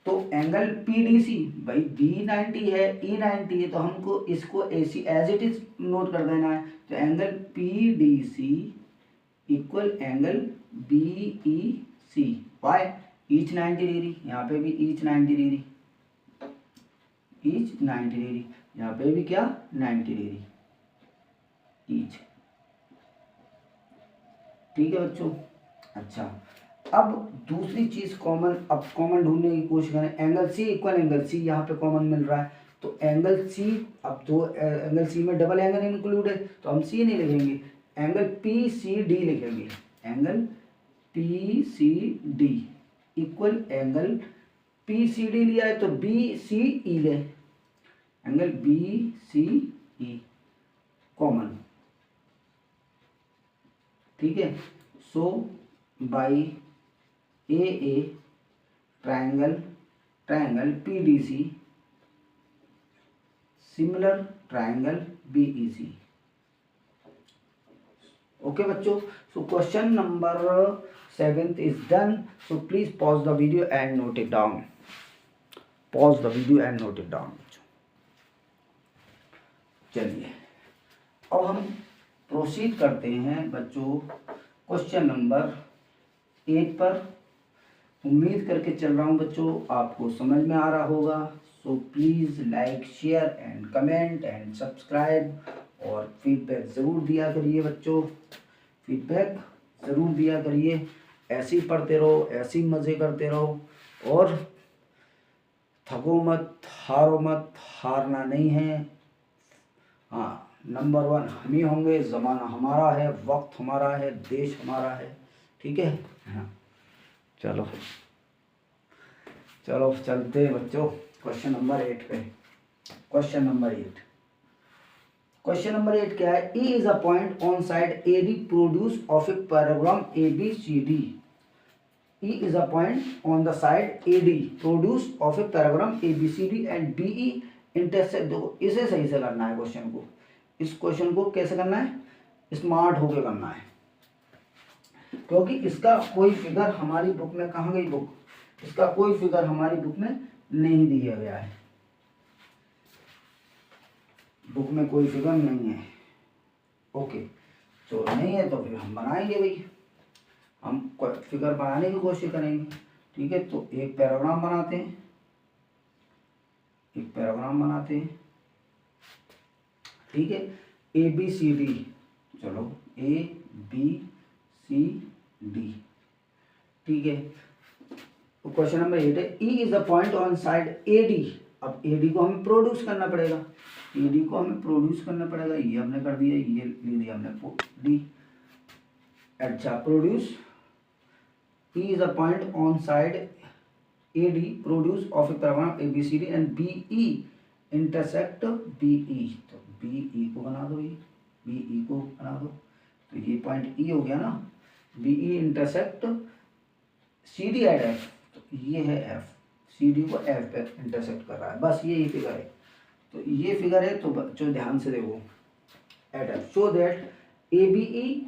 तो एंगल पी डी सी भाई बी 90 है, ई 90 है, तो हमको इसको ऐसी एज इट इज नोट कर देना है। तो angle P D C equal angle B E C. Why? Each 90 degree, यहाँ पे भी ईच 90 डिग्री, ईच 90 डिग्री, यहाँ पे भी क्या 90 डिग्री ईच। ठीक है बच्चों। अच्छा, अब दूसरी चीज कॉमन, अब कॉमन ढूंढने की कोशिश करें। Angle C equal angle C, यहाँ पे कॉमन मिल रहा है, तो एंगल सी, अब दो एंगल सी में डबल एंगल इंक्लूड है, तो हम सी नहीं लिखेंगे, एंगल पी सी डी लिखेंगे। Angle P C D equal angle P C D लिया है तो बी सी ई ले, angle B C E common. ठीक है, so by A triangle P D C similar triangle B E C. Okay बच्चों, so question number 7 is done. So please pause the video and note it down. Pause the video and note it down. चलिए अब हम proceed करते हैं बच्चों question number 8 पर। उम्मीद करके चल रहा हूँ बच्चों आपको समझ में आ रहा होगा। So please like share and comment and subscribe, और फीडबैक ज़रूर दिया करिए बच्चों, फीडबैक ज़रूर दिया करिए। ऐसे ही पढ़ते रहो, ऐसे ही मज़े करते रहो, और थको मत, हारो मत, हारना नहीं है। हाँ, नंबर 1 हम ही होंगे, ज़माना हमारा है, वक्त हमारा है, देश हमारा है। ठीक है, हाँ चलो चलो चलते हैं बच्चों क्वेश्चन नंबर 8 पे। क्वेश्चन नंबर 8, क्वेश्चन नंबर 8 क्या है? E is a point on side AD produce of a parallelogram ABCD. E is a point on the side AD produce of a parallelogram ABCD and BE intersect। देखो इसे सही से करना है question को। इस क्वेश्चन को कैसे करना है? स्मार्ट होके करना है, क्योंकि इसका कोई फिगर हमारी बुक में, कहाँ गई बुक? इसका कोई फिगर हमारी बुक में नहीं दिया गया है, बुक में कोई फिगर नहीं है। ओके, तो नहीं है तो फिर हम बनाएंगे भाई, हम फिगर बनाने की कोशिश करेंगे। ठीक है, तो एक पैराग्राम बनाते हैं, एक पैराग्राम बनाते हैं। ठीक है, ए बी सी डी, चलो ए बी सी डी। ठीक है, तो क्वेश्चन नंबर 8 है ई is a point on side A D. अब ए डी को हमें प्रोड्यूस करना पड़ेगा, ए डी को हमें प्रोड्यूस करना पड़ेगा। ये हमने कर दिया, ये ले दिया हमने डी। अच्छा, produce E is a point on side A D produce of a paragraph A B C D and B E intersect B E. तो बी ई को बना दो, ये बी ई को बना दो, तो ये पॉइंट ई हो गया ना। B E intersect C D at F, तो ये है एफ, सी डी को एफ पे इंटरसेक्ट कर रहा है, बस यही फिगर है। तो ये फिगर है, तो बच्चों ध्यान से देखो, at F so that A B E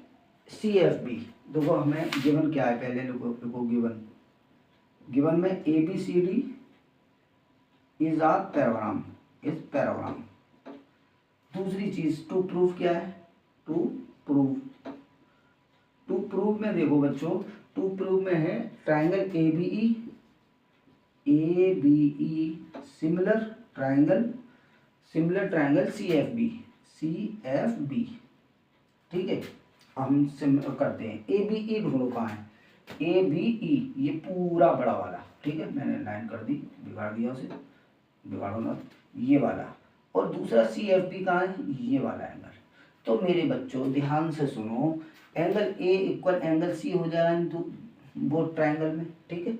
C F B. देखो हमें गिवन क्या है, पहले देखो गिवन में A B C D is a parallelogram, is parallelogram. दूसरी चीज टू प्रूव क्या है? टू प्रूव में देखो बच्चों, टू प्रूव में है triangle A B E similar triangle C F B. ठीक है, हम करते हैं ए बी ई ढूंढो कहाँ है? ए बी ई, ये पूरा बड़ा वाला। ठीक है, मैंने लाइन कर दी, बिगाड़ दिया उसे, बिगाड़ो ना, ये वाला। और दूसरा सी एफ बी कहाँ है? ये वाला एंगल। तो मेरे बच्चों ध्यान से सुनो, angle A equal angle C हो जाएगा बोथ ट्राइंगल में। ठीक है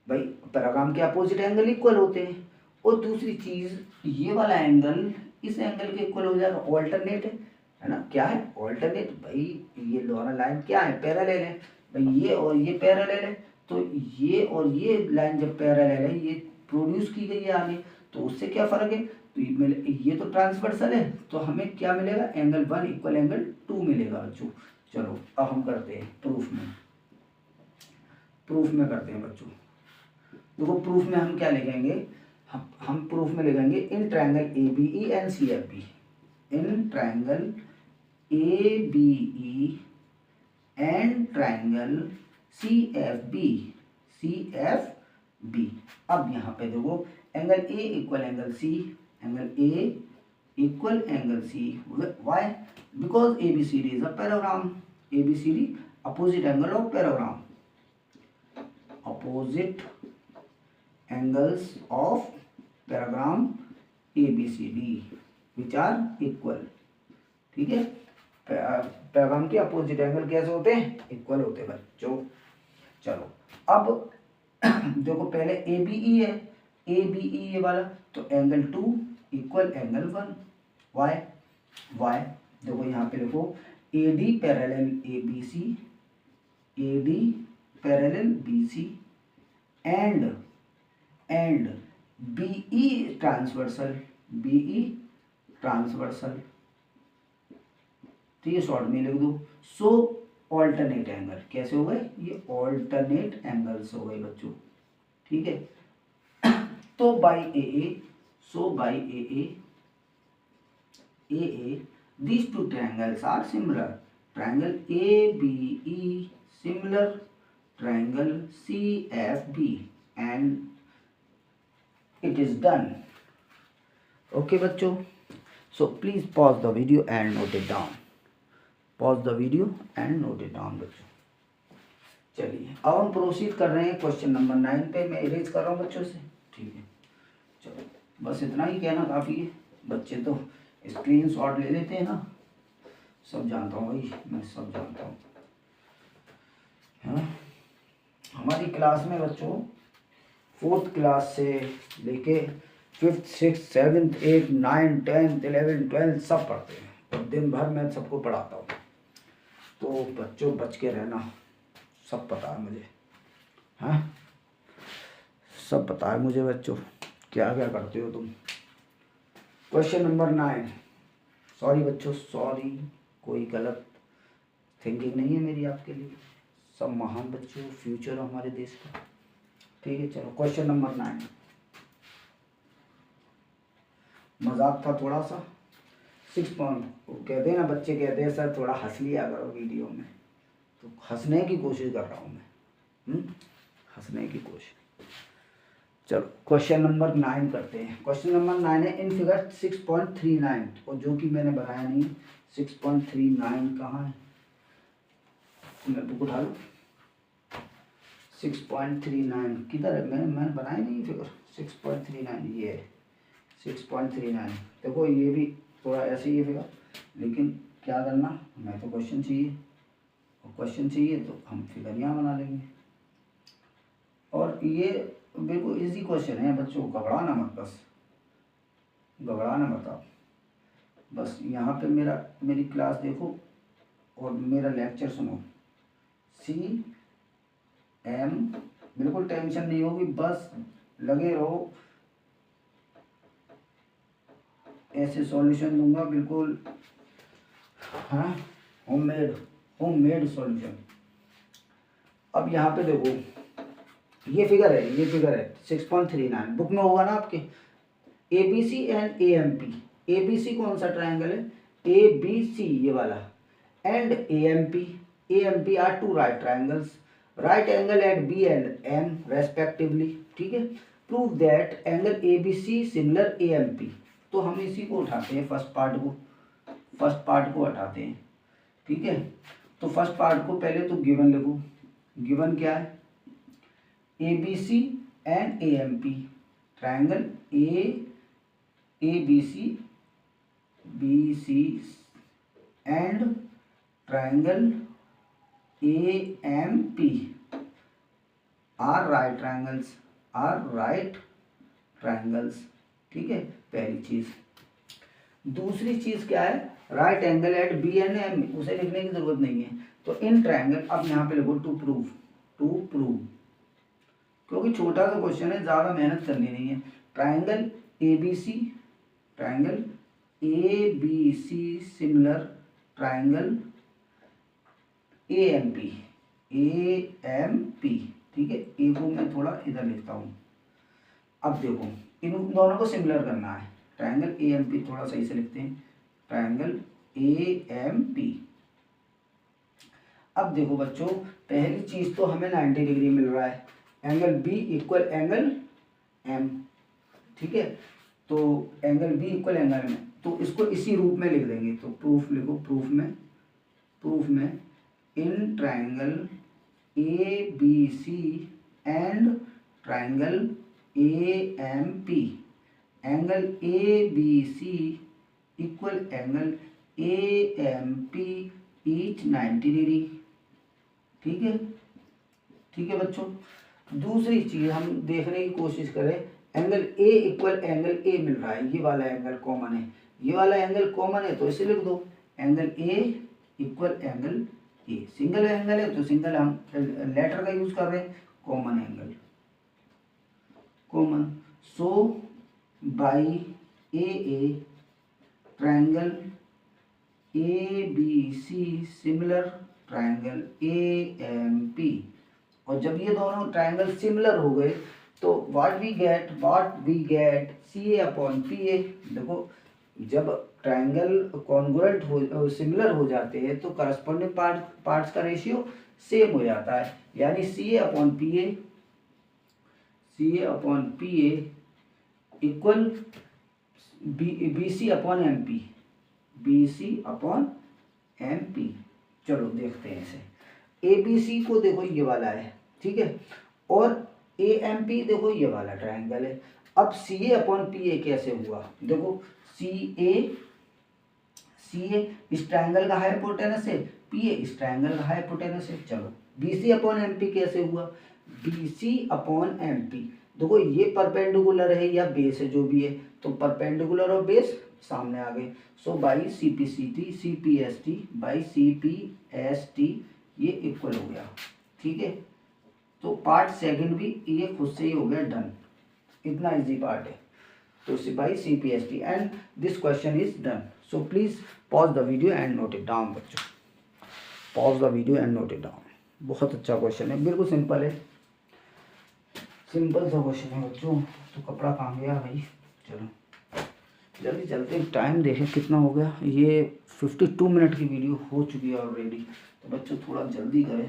भाई, पैराग्राम के अपोजिट एंगल इक्वल होते हैं। और दूसरी चीज, ये वाला एंगल इस एंगल के इक्वल हो जाएगा, ऑल्टरनेट है ना। क्या है? ऑल्टरनेट। भाई ये दोनों लाइन क्या है? पैरेलल है भाई, ये और ये पैरेलल है, तो ये और ये लाइन जब पैरेलल है, ये प्रोड्यूस की गई है आगे, तो उससे क्या फ़र्क है, तो ये तो ट्रांसवर्सल है, तो हमें क्या मिलेगा, एंगल 1 इक्वल एंगल 2 मिलेगा बच्चों। चलो अब हम करते हैं प्रूफ में करते हैं बच्चों। देखो प्रूफ में हम क्या लिखेंगे, हम प्रूफ में लिखेंगे in triangle A B E and C F B, in triangle A B E and triangle C F B. अब यहाँ पे देखो angle A equal angle C, angle A equal angle C, why, because A B C D is a parallelogram, A B C D opposite angle of parallelogram, opposite angles of parallelogram A B C D which are equal. ठीक है, पैराग्राम के opposite angle कैसे होते हैं, equal होते हैं बच्चों। चलो अब देखो पहले ए बी ई है, ए बी ई ये वाला, तो एंगल 2 इक्वल एंगल 1, वाई देखो यहाँ पे लिखो A D parallel A B C, A D parallel B C and B E transversal, B E transversal, तो ये शॉर्ट में लिख दो। सो ऑल्टरनेट एंगल कैसे हो गए, ये ऑल्टरनेट एंगल्स हो गए बच्चों। ठीक है, तो by A, so by A these two triangles are similar, triangle ABE similar triangle CFB and it is done. Okay बच्चों, so please pause the video and note it down, pause the video and note it down बच्चों। चलिए अब हम proceed कर रहे हैं question number 9 पे, मैं इरेज कर रहा हूँ बच्चों से। ठीक है, चलो बस इतना ही कहना काफ़ी है, बच्चे तो स्क्रीनशॉट ले लेते हैं ना, सब जानता हूँ भाई, मैं सब जानता हूँ। हाँ, हमारी क्लास में बच्चों 4th क्लास से लेके 5th 6th 7th 8th 9th 10th 11th 12th सब पढ़ते हैं, और दिन भर मैं सबको पढ़ाता हूँ। तो बच्चों बच के रहना, सब पता है मुझे। हाँ, सब पता है मुझे बच्चों, क्या क्या करते हो तुम। क्वेश्चन नंबर 9, सॉरी बच्चों, सॉरी, कोई गलत थिंकिंग नहीं है मेरी आपके लिए, सब महान बच्चों, फ्यूचर हमारे देश का। ठीक है, चलो क्वेश्चन नंबर 9, मजाक था थोड़ा सा। 6 पॉइंट, वो कहते हैं ना बच्चे कहते हैं सर थोड़ा हंस लिया करो वीडियो में, तो हंसने की कोशिश कर रहा हूँ मैं, हंसने की कोशिश। चलो क्वेश्चन नंबर 9 करते हैं। क्वेश्चन नंबर 9 है इन फिगर 6.39, और जो कि मैंने बनाया नहीं, 6.39 कहाँ है, मैं बुक उठा लूँ। 6.39 किधर है, मैंने बनाया नहीं फिगर। 6.39 ये है, 6.39। देखो ये भी थोड़ा ऐसे ही है फिगर, लेकिन क्या करना, मैं तो क्वेश्चन चाहिए, और क्वेश्चन चाहिए तो हम फिगर यहाँ बना लेंगे। और ये बिल्कुल इजी क्वेश्चन है बच्चों, घबराना मत, बस घबराना मत आप, बस यहाँ पे मेरी क्लास देखो और मेरा लेक्चर सुनो। CM, बिल्कुल टेंशन नहीं होगी, बस लगे रहो, ऐसे सॉल्यूशन दूंगा बिल्कुल। हाँ, होममेड सॉल्यूशन। अब यहाँ पे देखो ये फिगर है 6.39, बुक में होगा ना आपके। ABC एंड AMP, ABC कौन सा ट्रायंगल है, ABC ये वाला, and AMP are 2 right triangles, right angle at B and M respectively. ठीक है, prove that angle ABC similar AMP। तो हम इसी को उठाते हैं, फर्स्ट पार्ट को हटाते हैं। ठीक है, तो फर्स्ट पार्ट को पहले तो गिवन लिखो, गिवन क्या है, ABC and AMP, triangle ABC BC and triangle AMP are right triangles. ठीक है, पहली चीज। दूसरी चीज क्या है, right angle at B and M, उसे लिखने की जरूरत नहीं है। तो इन ट्रायंगल, अब यहाँ पे लिखो टू प्रूव, क्योंकि छोटा सा क्वेश्चन है, ज़्यादा मेहनत करनी नहीं है। Triangle ABC, triangle ABC similar triangle AMP, ठीक है। ए को मैं थोड़ा इधर लिखता हूँ। अब देखो इन दोनों को सिमिलर करना है। ट्राइंगल AMP थोड़ा सही से लिखते हैं, ट्राइंगल AMP। अब देखो बच्चों, पहली चीज तो हमें 90 डिग्री मिल रहा है, angle B equal angle M, ठीक है। तो angle B equal angle M, तो इसको इसी रूप में लिख देंगे। तो प्रूफ लिखो, प्रूफ में in triangle ABC and triangle AMP, angle ABC equal angle AMP each 90 degree, ठीक है बच्चों। दूसरी चीज हम देखने की कोशिश करें, angle A equal angle A मिल रहा है, ये वाला एंगल कॉमन है, ये वाला एंगल कॉमन है, तो इसे लिख दो angle A equal angle A। Single angle है तो सिंगल, हम लेटर का यूज कर रहे हैं, common angle, common. So by AA triangle ABC similar triangle AMP। और जब ये दोनों ट्राइंगल सिमिलर हो गए तो what we get CA upon PA। देखो जब ट्राइंगल कॉन्ग्रुएंट हो, सिमिलर हो जाते हैं तो करस्पॉन्डिंग पार्ट्स का रेशियो सेम हो जाता है, यानी CA upon PA equal BC upon MP। चलो देखते हैं इसे। ABC को देखो ये वाला है, ठीक है, और AMP देखो ये वाला ट्राइंगल है। अब CA अपॉन PA कैसे हुआ, देखो CA इस ट्राइंगल का हाइपोटेनस है, PA इस ट्राइंगल का हाइपोटेनस है। चलो BC अपॉन MP कैसे हुआ, BC अपॉन MP, देखो ये परपेंडिकुलर है या बेस है जो भी है, तो परपेंडिकुलर और बेस सामने आ गए। So by CPST by CPST ये इक्वल हो गया, ठीक है। तो पार्ट सेकंड भी ये खुद से ही हो गया डन, इतना इजी पार्ट है। तो बाई CPST and this question is done. So please pause the video and note it down बच्चों, pause the video and note it down. बहुत अच्छा क्वेश्चन है, बिल्कुल सिंपल है, सिंपल सा क्वेश्चन है बच्चों। तो कपड़ा कहाँ गया भाई, चलो जल्दी चलते हैं, टाइम देखें कितना हो गया। ये 52 मिनट की वीडियो हो चुकी है ऑलरेडी, तो बच्चों थोड़ा जल्दी करें,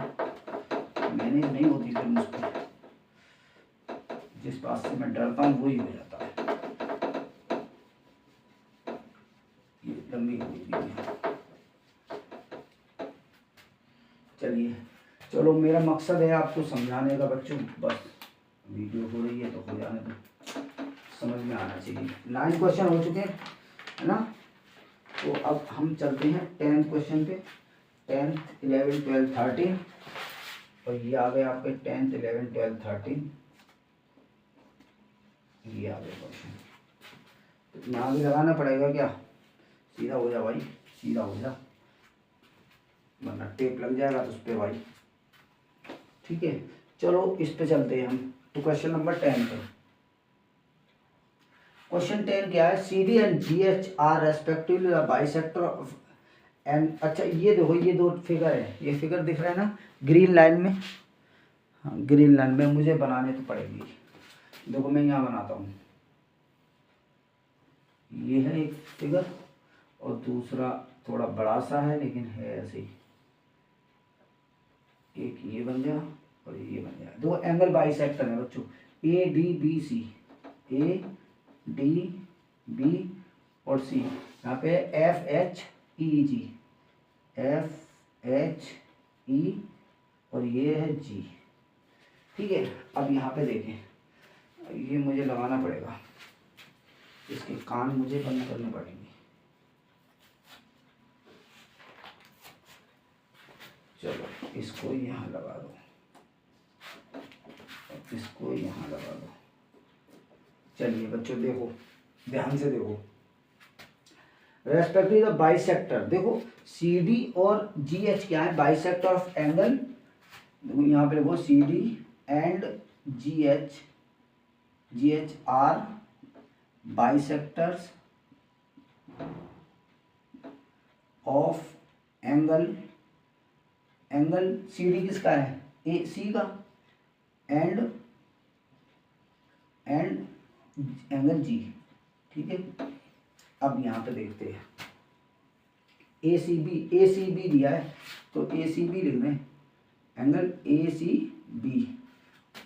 मैनेज नहीं होती फिर मुझ पर, जिस बात से मैं डरता हूँ वही हो जाता है। ये लंबी हो गई वीडियो, चलिए चलो, मेरा मकसद है आपको समझाने का बच्चों, बस वीडियो हो रही है तो हो जाने दो, समझ में आना चाहिए। 9 क्वेश्चन हो चुके हैं, है ना। तो अब हम चलते हैं 10th क्वेश्चन पे, 10th 11 12 13, और ये आ गए आपके 10th 11 12 13, ये आ गए क्वेश्चन। यहाँ भी लगाना पड़ेगा क्या, सीधा हो जा भाई, सीधा हो जा, वरना टेप लग जाएगा तो उस पर भाई, ठीक है। चलो इस पे चलते हैं हम, तो क्वेश्चन नंबर 10 पे। क्वेश्चन 10 क्या है, CD and GH are respectively the bisector of and. अच्छा ये देखो, ये दो फिगर है, ये फिगर दिख रहा है ना ग्रीन लाइन में, हाँ ग्रीन लाइन में मुझे बनाने तो पड़ेगी। देखो मैं यहाँ बनाता हूँ, ये है एक फिगर और दूसरा थोड़ा बड़ा सा है लेकिन है ऐसे ही, एक ये बन गया और ये बन गया। दो एंगल बाइसेक्टर है बच्चों, ADBC, ADB और C, यहाँ पे FHEG, FHE और ये है G, ठीक है। अब यहाँ पे देखें, ये मुझे लगाना पड़ेगा, इसके कान मुझे बंद करने पड़ेंगे। चलो इसको यहाँ लगा दो, इसको यहाँ लगा दो। चलिए बच्चों देखो, ध्यान से देखो, रेस्पेक्टिव द बाइसेक्टर, देखो CD और GH क्या है, बाइसेक्टर ऑफ एंगल। देखो यहाँ पे देखो CD and G H are bisectors of angle C D किसका है, ए सी का, एंड एंगल जी। ठीक है, अब यहाँ पे देखते हैं ए सी बी दिया है तो ए सी बी लिख दें, एंगल ए सी बी,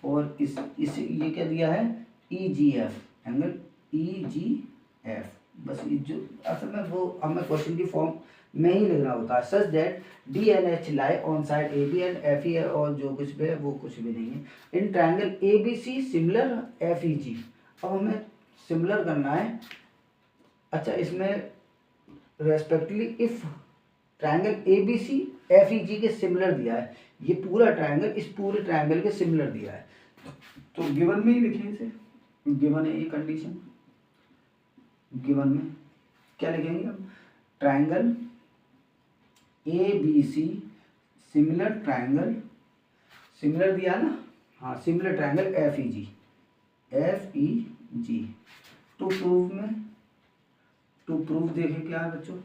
और इस ये क्या दिया है, ई जी एफ, एंगल ई जी एफ। बस ये जो असल में वो हमें क्वेश्चन की फॉर्म में ही लिखना होता है, such that D N H lie on side A B and F E है, और जो कुछ भी है वो कुछ भी नहीं है। In triangle A B C similar F E G. अब हमें सिमिलर करना है। अच्छा, इसमें respectively if triangle A B C F E G के सिमिलर दिया है, ये पूरा ट्रायंगल इस पूरे ट्रायंगल के सिमिलर दिया है, तो गिवन में ही लिखें इसे, गिवन है ये कंडीशन, गिवन में क्या लिखेंगे हम, triangle A B C similar triangle, similar दिया ना, हाँ similar triangle F E G. To prove देखें क्या है बच्चों,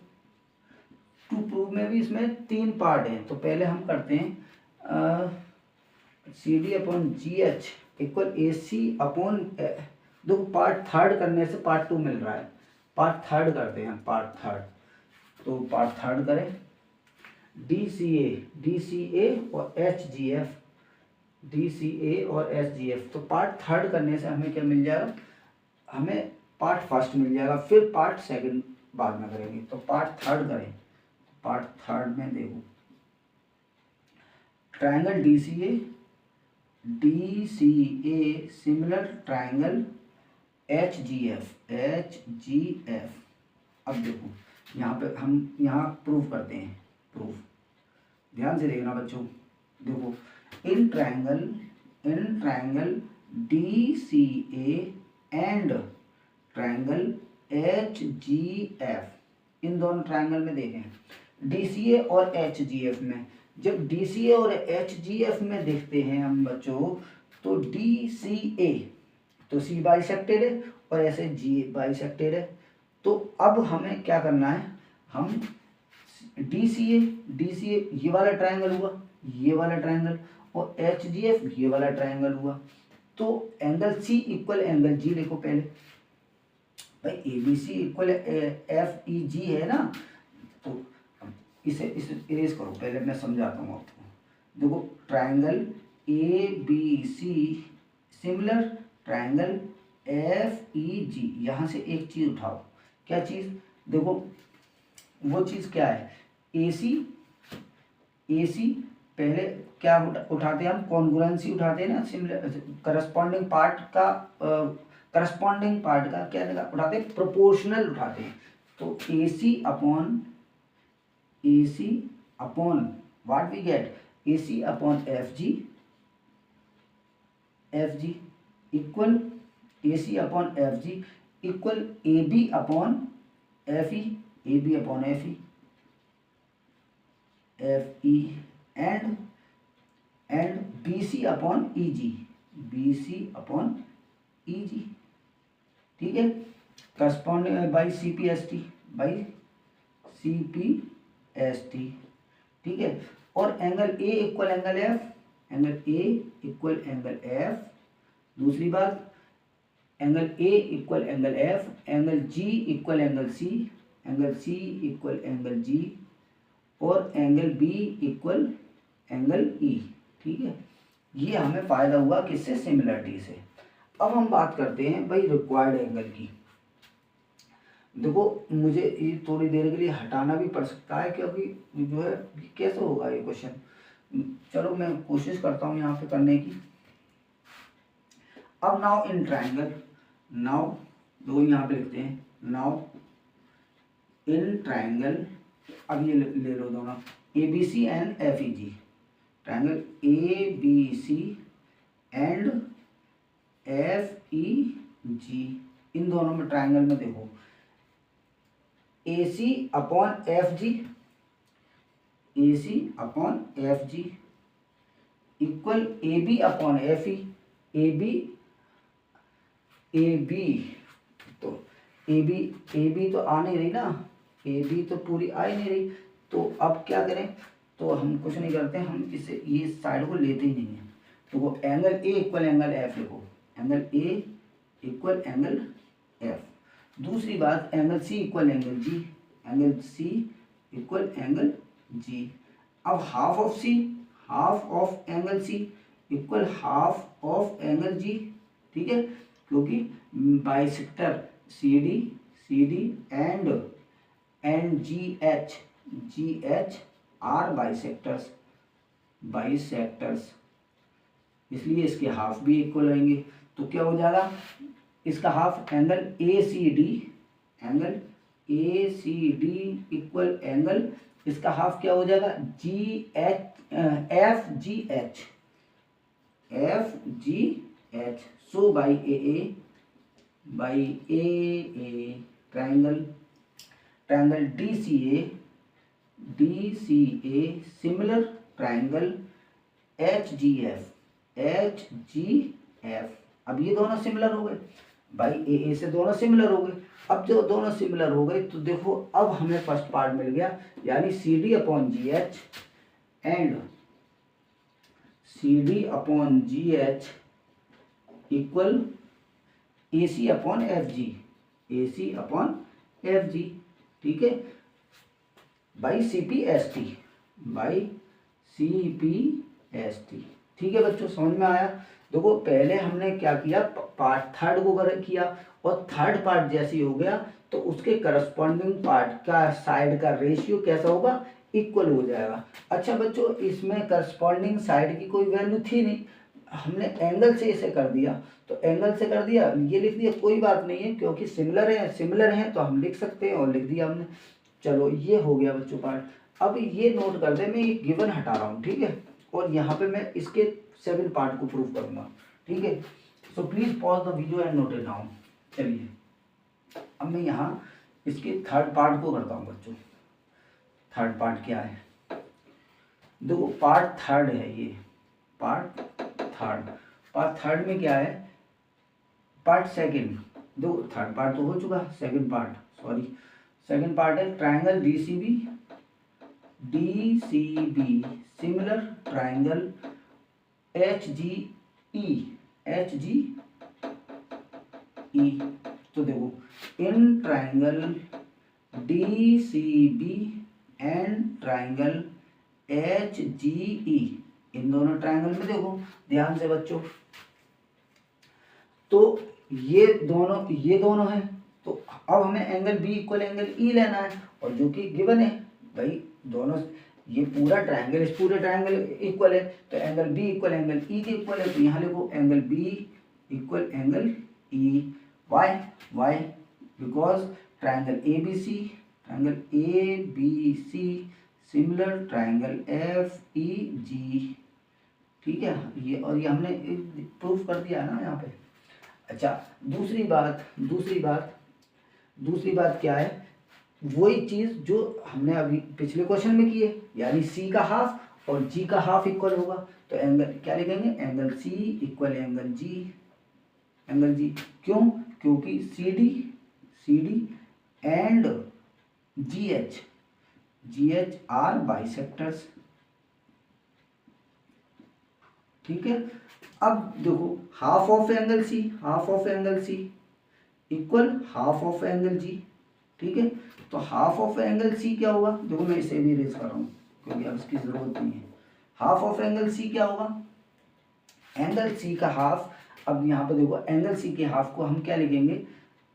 टू प्रूव में भी इसमें 3 पार्ट हैं। तो पहले हम करते हैं C D upon G H equal A C upon, देखो पार्ट थर्ड करने से पार्ट 2 मिल रहा है, पार्ट थर्ड करते हैं, पार्ट थर्ड, तो पार्ट थर्ड करें, डी सी ए और H G F, D C A और एच जी एफ। तो पार्ट थर्ड करने से हमें क्या मिल जाएगा, हमें पार्ट फर्स्ट मिल जाएगा, फिर पार्ट सेकंड बाद में करेंगे। तो पार्ट थर्ड करें, पार्ट थर्ड में देखो, triangle D C A similar triangle H G F. अब देखो यहाँ पे हम यहाँ प्रूफ करते हैं, प्रूफ ध्यान से देखना बच्चों, देखो इन triangle D C A and triangle H G F, इन दोनों ट्रायंगल में देखें डी सी ए और एच जी एफ में, जब डी सी ए और एच जी एफ में देखते हैं हम बच्चों, तो डी सी ए तो सी बाइसेक्टेड है और ऐसे जी बाइसेक्टेड है। तो अब हमें क्या करना है, हम डी सी ए ये वाला ट्रायंगल हुआ, ये वाला ट्रायंगल, और एच जी एफ ये वाला ट्रायंगल हुआ, तो angle C equal angle G लिखो पहले, भाई A B C equal F E G है ना, तो इसे इरेज करो, पहले मैं समझाता हूँ आपको। देखो triangle A B C similar triangle F E G, यहाँ से एक चीज़ उठाओ, क्या चीज़, देखो वो चीज़ क्या है, ए सी पहले क्या उठाते हैं हम, कॉन्ग्रुएंसी उठाते हैं ना, सिमिलर करस्पॉन्डिंग पार्ट का क्या उठाते हैं, प्रोपोर्शनल उठाते हैं। तो A C upon what we get, A C upon F G equal A C upon F G equal A B upon F E and B C upon E G, ठीक है, corresponding by C P S T, ठीक है। और angle A equal angle F, दूसरी बात angle A equal angle F, angle G equal angle C equal angle G, और angle B equal angle ई, ठीक है। ये हमें फायदा हुआ किससे, सिमिलरिटी से। अब हम बात करते हैं भाई रिक्वायर्ड एंगल की। देखो मुझे ये थोड़ी देर के लिए हटाना भी पड़ सकता है, क्योंकि जो है कैसे होगा ये क्वेश्चन, चलो मैं कोशिश करता हूँ यहाँ पे करने की। अब नाउ इन ट्रायंगल, नाउ दो यहाँ पे लिखते हैं, नाउ इन ट्रायंगल, अब ये ले लो दोनों A B C and F E G, triangle A B C and F E G, इन दोनों में ट्रायंगल में देखो A C upon F G equal A B upon F E, A B तो ए बी तो आ नहीं रही ना, ए बी तो पूरी आ ही नहीं रही। तो अब क्या करें, तो हम कुछ नहीं करते, हम इसे ये साइड को लेते ही नहीं है। तो वो angle A equal angle F लिखो, angle A equal angle F. दूसरी बात angle C equal angle G, angle C equal angle G. अब half of angle C equal half of angle G, ठीक है, क्योंकि bisector C D and G H are bisectors, इसलिए इसके half भी equal रहेंगे। तो क्या हो जाएगा, इसका half angle A C D equal angle, इसका हाफ क्या हो जाएगा, F G H. So by A triangle D C A similar triangle H G F. अब ये दोनों सिमिलर हो गए भाई, ए से दोनों सिमिलर हो गए। अब जो दोनों सिमिलर हो गए तो देखो अब हमें फर्स्ट पार्ट मिल गया, यानी C D upon G H and C D upon G H equal A C upon F G, ठीक है, by C P S T. ठीक है बच्चों, समझ में आया। देखो पहले हमने क्या किया, पार्ट थर्ड को किया, और थर्ड पार्ट जैसे ही हो गया तो उसके करस्पॉन्डिंग पार्ट का साइड का रेशियो कैसा होगा, इक्वल हो जाएगा। अच्छा बच्चों, इसमें करस्पॉन्डिंग साइड की कोई वैल्यू थी नहीं, हमने एंगल से इसे कर दिया, तो एंगल से कर दिया, ये लिख दिया, कोई बात नहीं है, क्योंकि सिमिलर है तो हम लिख सकते हैं, और लिख दिया हमने। चलो ये हो गया बच्चों पार्ट। अब ये नोट कर दे, मैं ये गिवन हटा रहा हूँ, ठीक है, और यहाँ पे मैं इसके 7 पार्ट को प्रूव करूँगा, ठीक है। सो please pause the video and note it down. चलिए अब मैं यहाँ इसके थर्ड पार्ट को करता हूँ बच्चों। थर्ड पार्ट क्या है, देखो पार्ट थर्ड है ये, पार्ट थर्ड में क्या है, पार्ट सेकंड, दो थर्ड पार्ट तो हो चुका, सेकंड पार्ट है triangle D C B similar triangle H G E. तो देखो इन triangle D C B and triangle H G E, इन दोनों ट्रायंगल में देखो ध्यान से बच्चों, तो ये दोनों है, तो अब हमें angle B equal angle E लेना है, और जो कि गिवन है भाई, दोनों ये पूरा ट्रायंगल इस पूरे ट्रायंगल इक्वल है, तो angle B equal angle E के इक्वल है, तो यहाँ लिखो angle B equal angle E. Why because triangle A B C similar triangle F E G, ठीक है, ये और ये हमने प्रूफ कर दिया है ना यहाँ पे। अच्छा दूसरी बात क्या है, वही चीज़ जो हमने अभी पिछले क्वेश्चन में की है, यानी सी का हाफ और जी का हाफ इक्वल होगा, तो एंगल क्या लिखेंगे, angle C equal angle G. क्यों, क्योंकि C D and G H are bisectors, ठीक है। अब देखो half of angle C equal half of angle G, ठीक है, तो हाफ ऑफ एंगल सी क्या होगा, देखो मैं इसे भी रेज कर रहा हूँ क्योंकि अब इसकी जरूरत नहीं है। हाफ ऑफ एंगल सी क्या होगा, एंगल सी का हाफ, अब यहाँ पर देखो एंगल सी के हाफ को हम क्या लिखेंगे,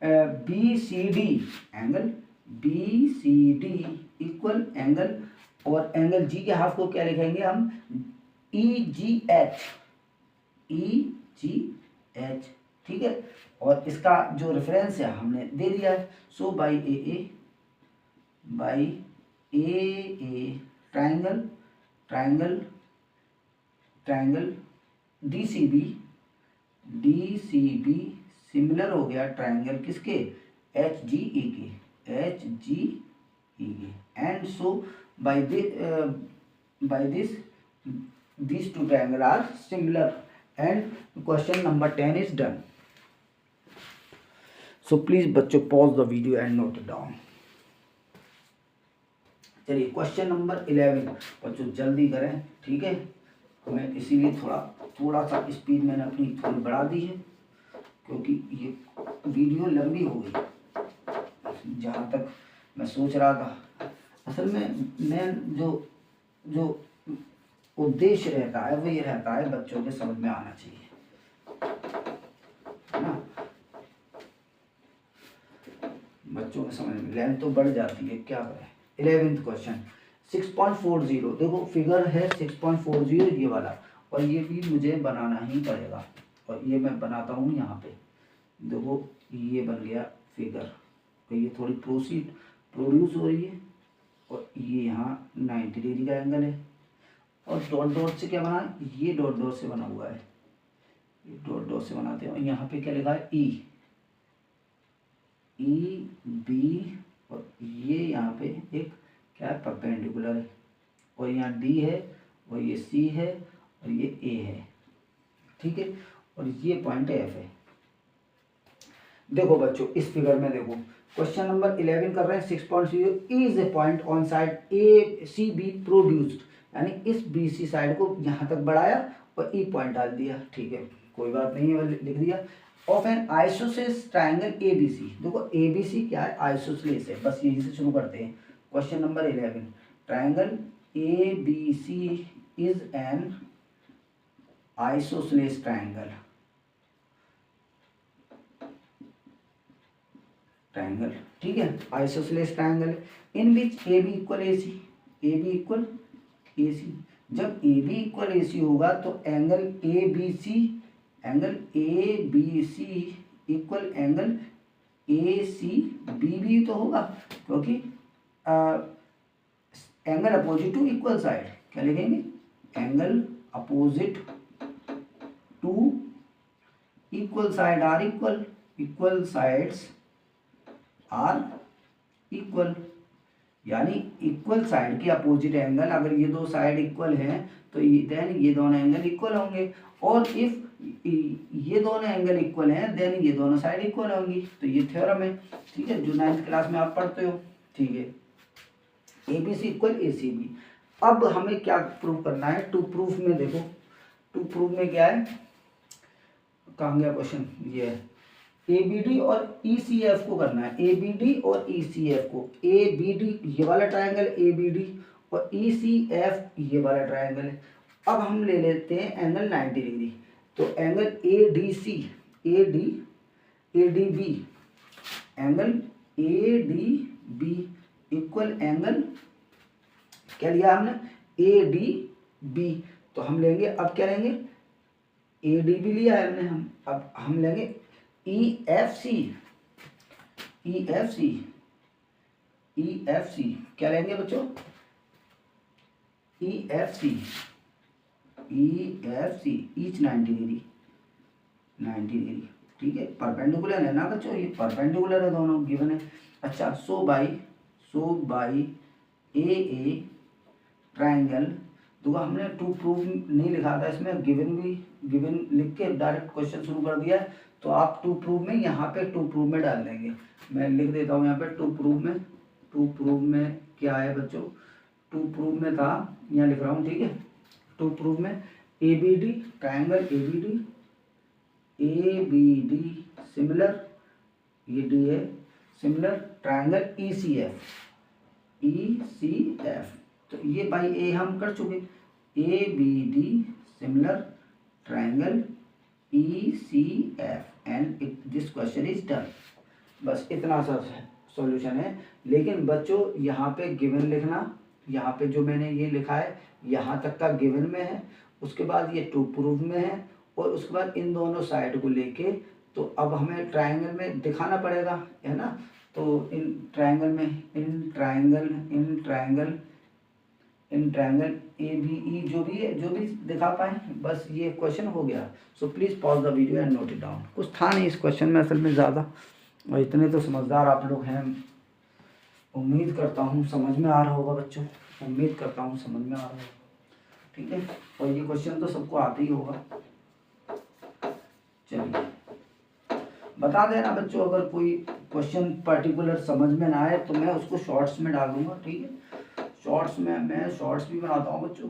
B C D, angle B C D equal angle, और एंगल जी के हाफ को क्या लिखेंगे हम, ई जी एच, ठीक है, और इसका जो रेफरेंस है हमने दे दिया है। So by A triangle D C B similar हो गया ट्रायंगल किसके, एच जी ई के, and so by this these two triangles are similar and question number 10 is done. So please बच्चों pause the video and note it down. चलिए question number 11 बच्चों जल्दी करें, ठीक है। मैं इसीलिए थोड़ा सा स्पीड मैंने अपनी थोड़ी बढ़ा दी है क्योंकि ये वीडियो लंबी हो गई। जहाँ तक मैं सोच रहा था, असल में मैं जो उद्देश्य रहता है वो ये रहता है बच्चों के समझ में आना चाहिए, है ना। बच्चों के समझ में लेंथ तो बढ़ जाती है, क्या करें। 11th क्वेश्चन 6.40, देखो फिगर है 6.40 ये वाला, और ये भी मुझे बनाना ही पड़ेगा, और ये मैं बनाता हूँ यहाँ पे। देखो ये बन गया फिगर, तो ये थोड़ी प्रोड्यूस हो रही है, और ये यहाँ 90 डिग्री का एंगल है, और डॉट डॉट से क्या बना है, ये डॉट डॉट से बना हुआ है, ये डॉट डॉट से बनाते हैं। और यहाँ पे क्या लिखा है ई बी, और ये यहाँ पे एक क्या है परपेंडिकुलर है, और यहाँ डी है, और ये सी है, और ये ए है, ठीक है, और ये पॉइंट एफ है। देखो बच्चों इस फिगर में देखो क्वेश्चन नंबर 11 कर रहे हैं 6.0 is a point on side A C B produced, यानी इस बी सी साइड को यहाँ तक बढ़ाया और ई पॉइंट डाल दिया, ठीक है, कोई बात नहीं है, लिख दिया। Of an isosceles triangle A B C, देखो ए बी सी क्या है, आइसोसेलेस है, बस यही से शुरू करते हैं। Question number 11, triangle A B C is an isosceles triangle, ठीक है, isosceles triangle in which A B equal A C, A B equal A C. जब A B equal A C होगा तो angle A B C equal angle A C B भी तो होगा, क्योंकि angle opposite to equal side, क्या लिखेंगे, angle opposite to equal side are equal, equal sides are equal, यानी इक्वल साइड के अपोजिट एंगल, अगर ये दो साइड इक्वल हैं तो देन ये दोनों एंगल इक्वल होंगे, और इफ ये दोनों एंगल इक्वल हैं देन ये दोनों साइड इक्वल होंगी। तो ये थ्योरम है, ठीक है, जो 9th क्लास में आप पढ़ते हो, ठीक है। A B C equal A C B. अब हमें क्या प्रूव करना है, टू प्रूफ में देखो, टू प्रूफ में क्या है, कहाँ गया क्वेश्चन, ये है ए बी डी और ई सी एफ को करना है, ए बी डी और ई सी एफ को, ए बी डी ये वाला ट्राइंगल ए बी डी, और ई सी एफ ये वाला ट्राइंगल है। अब हम ले लेते हैं एंगल 90 डिग्री, तो angle A D C, A D B, angle A D B equal angle, क्या लिया हमने, ए डी बी, तो हम लेंगे, अब क्या लेंगे, ए डी बी लिया है हमने, अब हम लेंगे ई एफ सी, क्या लेंगे बच्चों, E F see each 90 degree, ठीक है, परपेंडिकुलर है ना बच्चों, ये परपेंडिकुलर है, दोनों गिवन है। अच्छा, सो बाई ए ट्राइंगल, तो हमने टू प्रूफ नहीं लिखा था इसमें, गिवन लिख के डायरेक्ट क्वेश्चन शुरू कर दिया है, तो आप टू प्रूफ में यहाँ पे टू प्रूफ में डाल देंगे, मैं लिख देता हूँ यहाँ पे टू प्रूफ में क्या है बच्चों, टू प्रूफ में था, यहाँ लिख रहा हूँ, ठीक है। टू प्रूफ में A B D triangle A B D similar, ये डी है similar triangle E C F, तो ये बाई ए हम कर चुके, A B D similar triangle E C F and this question is done. बस इतना सा सॉल्यूशन है, लेकिन बच्चों यहाँ पे गिवन लिखना, यहाँ पे जो मैंने ये लिखा है यहाँ तक का गिवन में है, उसके बाद ये टू प्रूफ में है, और उसके बाद इन दोनों साइड को लेके, तो अब हमें ट्राइंगल में दिखाना पड़ेगा, है ना। तो इन ट्राइंगल में इन ट्राइंगल ए बी ई जो भी दिखा पाए, बस ये क्वेश्चन हो गया। So please pause the video and note it down. कुछ था नहीं इस क्वेश्चन में असल में ज़्यादा, और इतने तो समझदार आप लोग हैं, उम्मीद करता हूँ समझ में आ रहा होगा बच्चों, उम्मीद करता हूँ समझ में आ रहा होगा, ठीक है। और ये क्वेश्चन तो सबको आता ही होगा, चलिए बता देना बच्चों, अगर कोई क्वेश्चन पर्टिकुलर समझ में ना आए तो मैं उसको शॉर्ट्स में डाल दूंगा, ठीक है। शॉर्ट्स में मैं शॉर्ट्स भी बनाता हूँ बच्चों।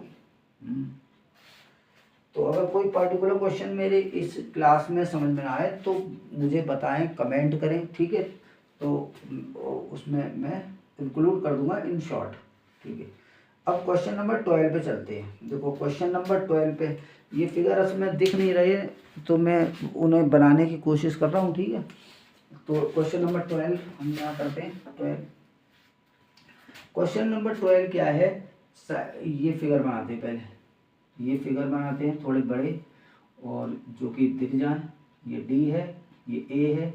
तो अगर कोई पर्टिकुलर क्वेश्चन मेरे इस क्लास में समझ में ना आए तो मुझे बताएं, कमेंट करें, ठीक है। तो उसमें मैं इंक्लूड कर दूंगा इन शॉर्ट, ठीक है। अब क्वेश्चन नंबर 12 पे चलते हैं। देखो क्वेश्चन नंबर 12 पे ये फिगर असल में दिख नहीं रही है तो मैं उन्हें बनाने की कोशिश कर रहा हूँ, ठीक है। तो क्वेश्चन नंबर 12 हम यहाँ करते हैं। 12 क्वेश्चन नंबर 12 क्या है, ये फिगर बनाते हैं पहले। ये फिगर बनाते हैं थोड़े बड़े और जो कि दिख जाए। ये डी है, ये ए है,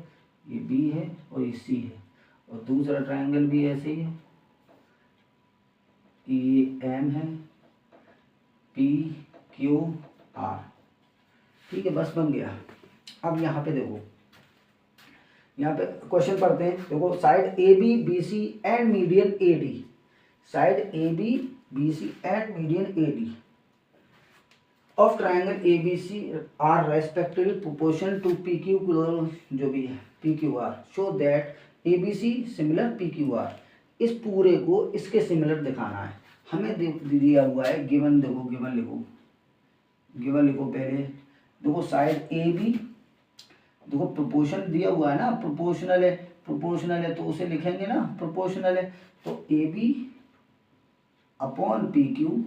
ये बी है और ये सी है। और दूसरा ट्रायंगल भी ऐसे ही है, ये एम है, पी क्यू आर, ठीक है। बस बन गया। अब यहाँ पे देखो, यहाँ पे क्वेश्चन पढ़ते हैं। देखो side A B B C and median A D, side A B B C and median A D of triangle A B C are respectively proportion to P Q, जो भी है P Q R, show that A B C similar P Q R. इस पूरे को इसके similar दिखाना है। हमें दिया हुआ है गिवन, देखो गिवन लिखो, गिवन लिखो पहले। देखो साइड ए बी, देखो प्रोपोर्शन दिया हुआ है ना, प्रोपोर्शनल है, प्रोपोर्शनल है तो उसे लिखेंगे ना, प्रोपोर्शनल है तो A B upon P Q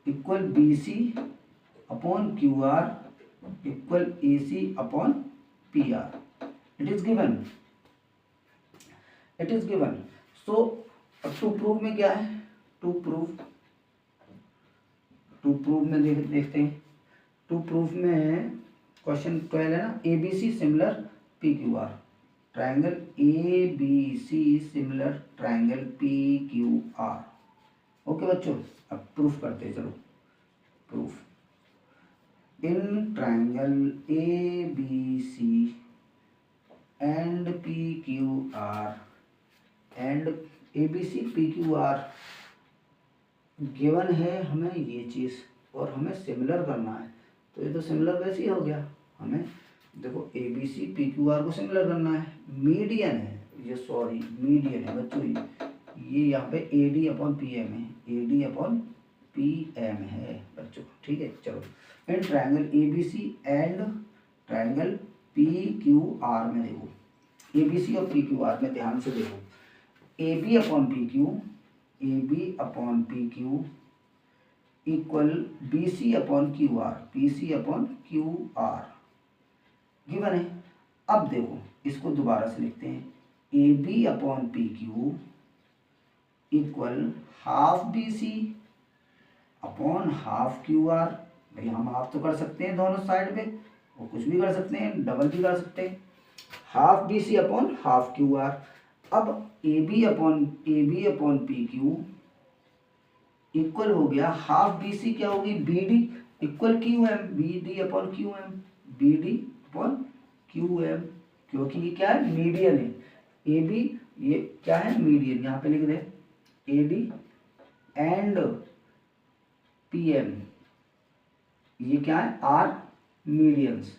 equal B C upon Q R equal A C upon P R. It is given, it is given. So to prove में क्या है, टू प्रूव में देखते हैं। टू प्रूव में question 12 है ना, A B C similar P Q R, triangle A B C similar triangle P Q R. Okay बच्चों, अब प्रूफ करते हैं, चलो proof. In triangle A B C and P Q R and A B C P Q R given है हमें ये चीज़ और हमें सिमिलर करना है। तो ये तो सिमिलर वैसे ही हो गया। हमें देखो A B C P Q R को सिमिलर करना है। मीडियन है ये, सॉरी मीडियन है बच्चों, ये यहाँ पे A D upon P M है, A D upon P M है बच्चों, ठीक है। चलो इन triangle A B C and triangle P Q R में देखो, ए बी सी और पी क्यू आर में ध्यान से देखो। A B upon P Q, A B upon P Q equal B C upon Q R, P C upon Q R given है। अब देखो इसको दोबारा से लिखते हैं, A B upon P Q equal half B C upon half Q R. भाई हम हाफ तो कर सकते हैं दोनों साइड पे, और कुछ भी कर सकते हैं, डबल भी कर सकते हैं। Half B C upon half Q R. अब A B upon P Q equal हो गया हाफ बी सी, क्या होगी B D equal Q M, B D upon Q M, B D upon Q M, क्योंकि ये क्या है median है। ए बी ये क्या है मीडियन, यहाँ पे लिख दे A D and P M, ये क्या है आर मीडियंस,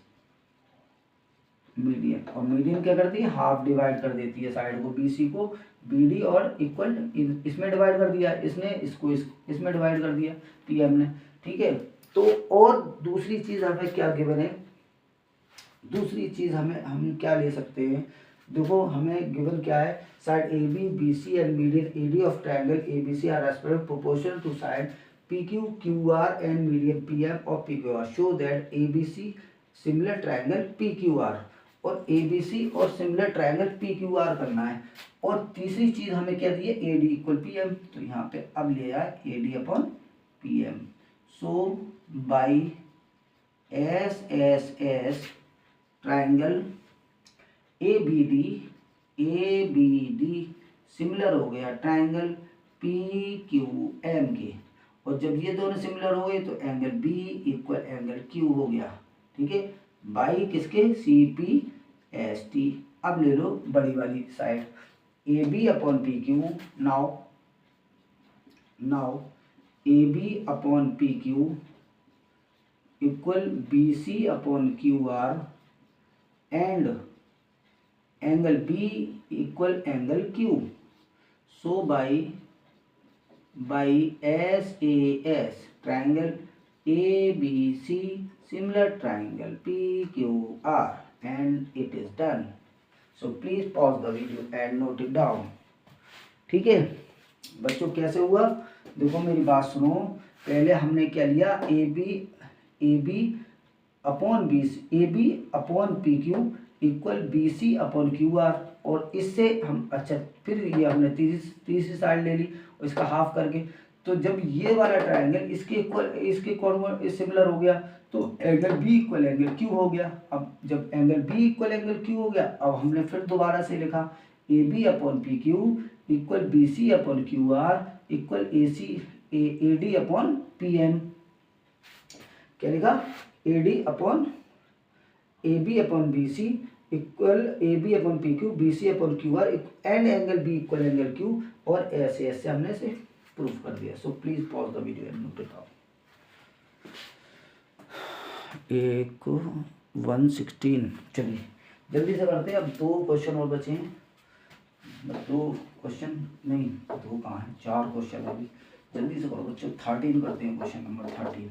मीडियन। और मीडियन क्या करती है, हाफ डिवाइड कर देती है साइड को, बी सी को बी डी और इक्वल इसमें डिवाइड कर दिया, इसने इसको इसमें डिवाइड कर दिया पी एम ने, ठीक है। तो और दूसरी चीज़ हमें क्या गिवन है, दूसरी चीज़ हमें हम क्या ले सकते हैं। देखो हमें गिवन क्या है, side A B B C and median A D of triangle A B C are respective proportional to side P Q Q R and median P M और P Q R, show that A B C similar triangle P Q R. और A B C और similar triangle P Q R करना है। और तीसरी चीज़ हमें क्या दी है, A D equal P M, तो यहाँ पे अब ले आए A D upon P M. So by S S S triangle A B D similar हो गया ट्राइंगल पी क्यू एम के। और जब ये दोनों सिमिलर हो गए तो angle B equal angle Q हो गया, ठीक है, बाई किसके सी पी एस टी। अब ले लो बड़ी वाली side, A B upon P Q, now A B upon P Q equal B C upon Q R and angle B equal angle Q. So by SAS triangle ABC similar triangle PQR and it is done. So please pause the video and note it down. ठीक है बच्चों, कैसे हुआ देखो मेरी बात सुनो. पहले हमने क्या लिया, A B upon B C, A B upon P Q equal B C upon Q R. और इससे हम अच्छा फिर ये हमने तीसरी साइड ले ली और इसका हाफ करके. तो जब ये वाला ट्रायंगल इसके इक्वल इसके सिमिलर हो गया तो angle B equal angle Q हो गया. अब जब angle B equal angle Q हो गया, अब हमने फिर दोबारा से लिखा A B upon P Q equal B C upon Q R equal A D upon P M. क्या लिखा, A D upon A B upon B C equal A B upon P Q B C upon Q R and angle B equal angle Q. और ऐसे ऐसे हमने से proof कर दिया. सो please pause the video and note it down. 116. चलिए जल्दी से करते हैं. अब 2 क्वेश्चन और बचे हैं. 2 क्वेश्चन नहीं, 2 कहाँ हैं, 4 क्वेश्चन अभी. जल्दी से करो बच्चों. 13 करते हैं, क्वेश्चन नंबर 13.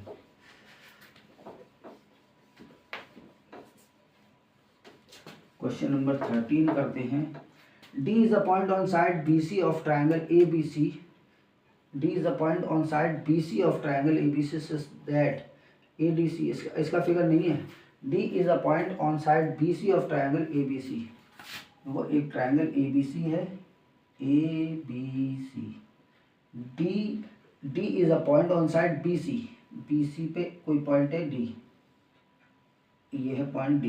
क्वेश्चन नंबर 13 करते हैं. D is a point on side BC of triangle ABC. D is a point on side BC of triangle ABC such that ADC इसका फिगर नहीं है. D is a point on side BC of triangle ABC. वो एक triangle ABC है, ABC. D is a point on side BC. BC पे कोई point है D, ये है point D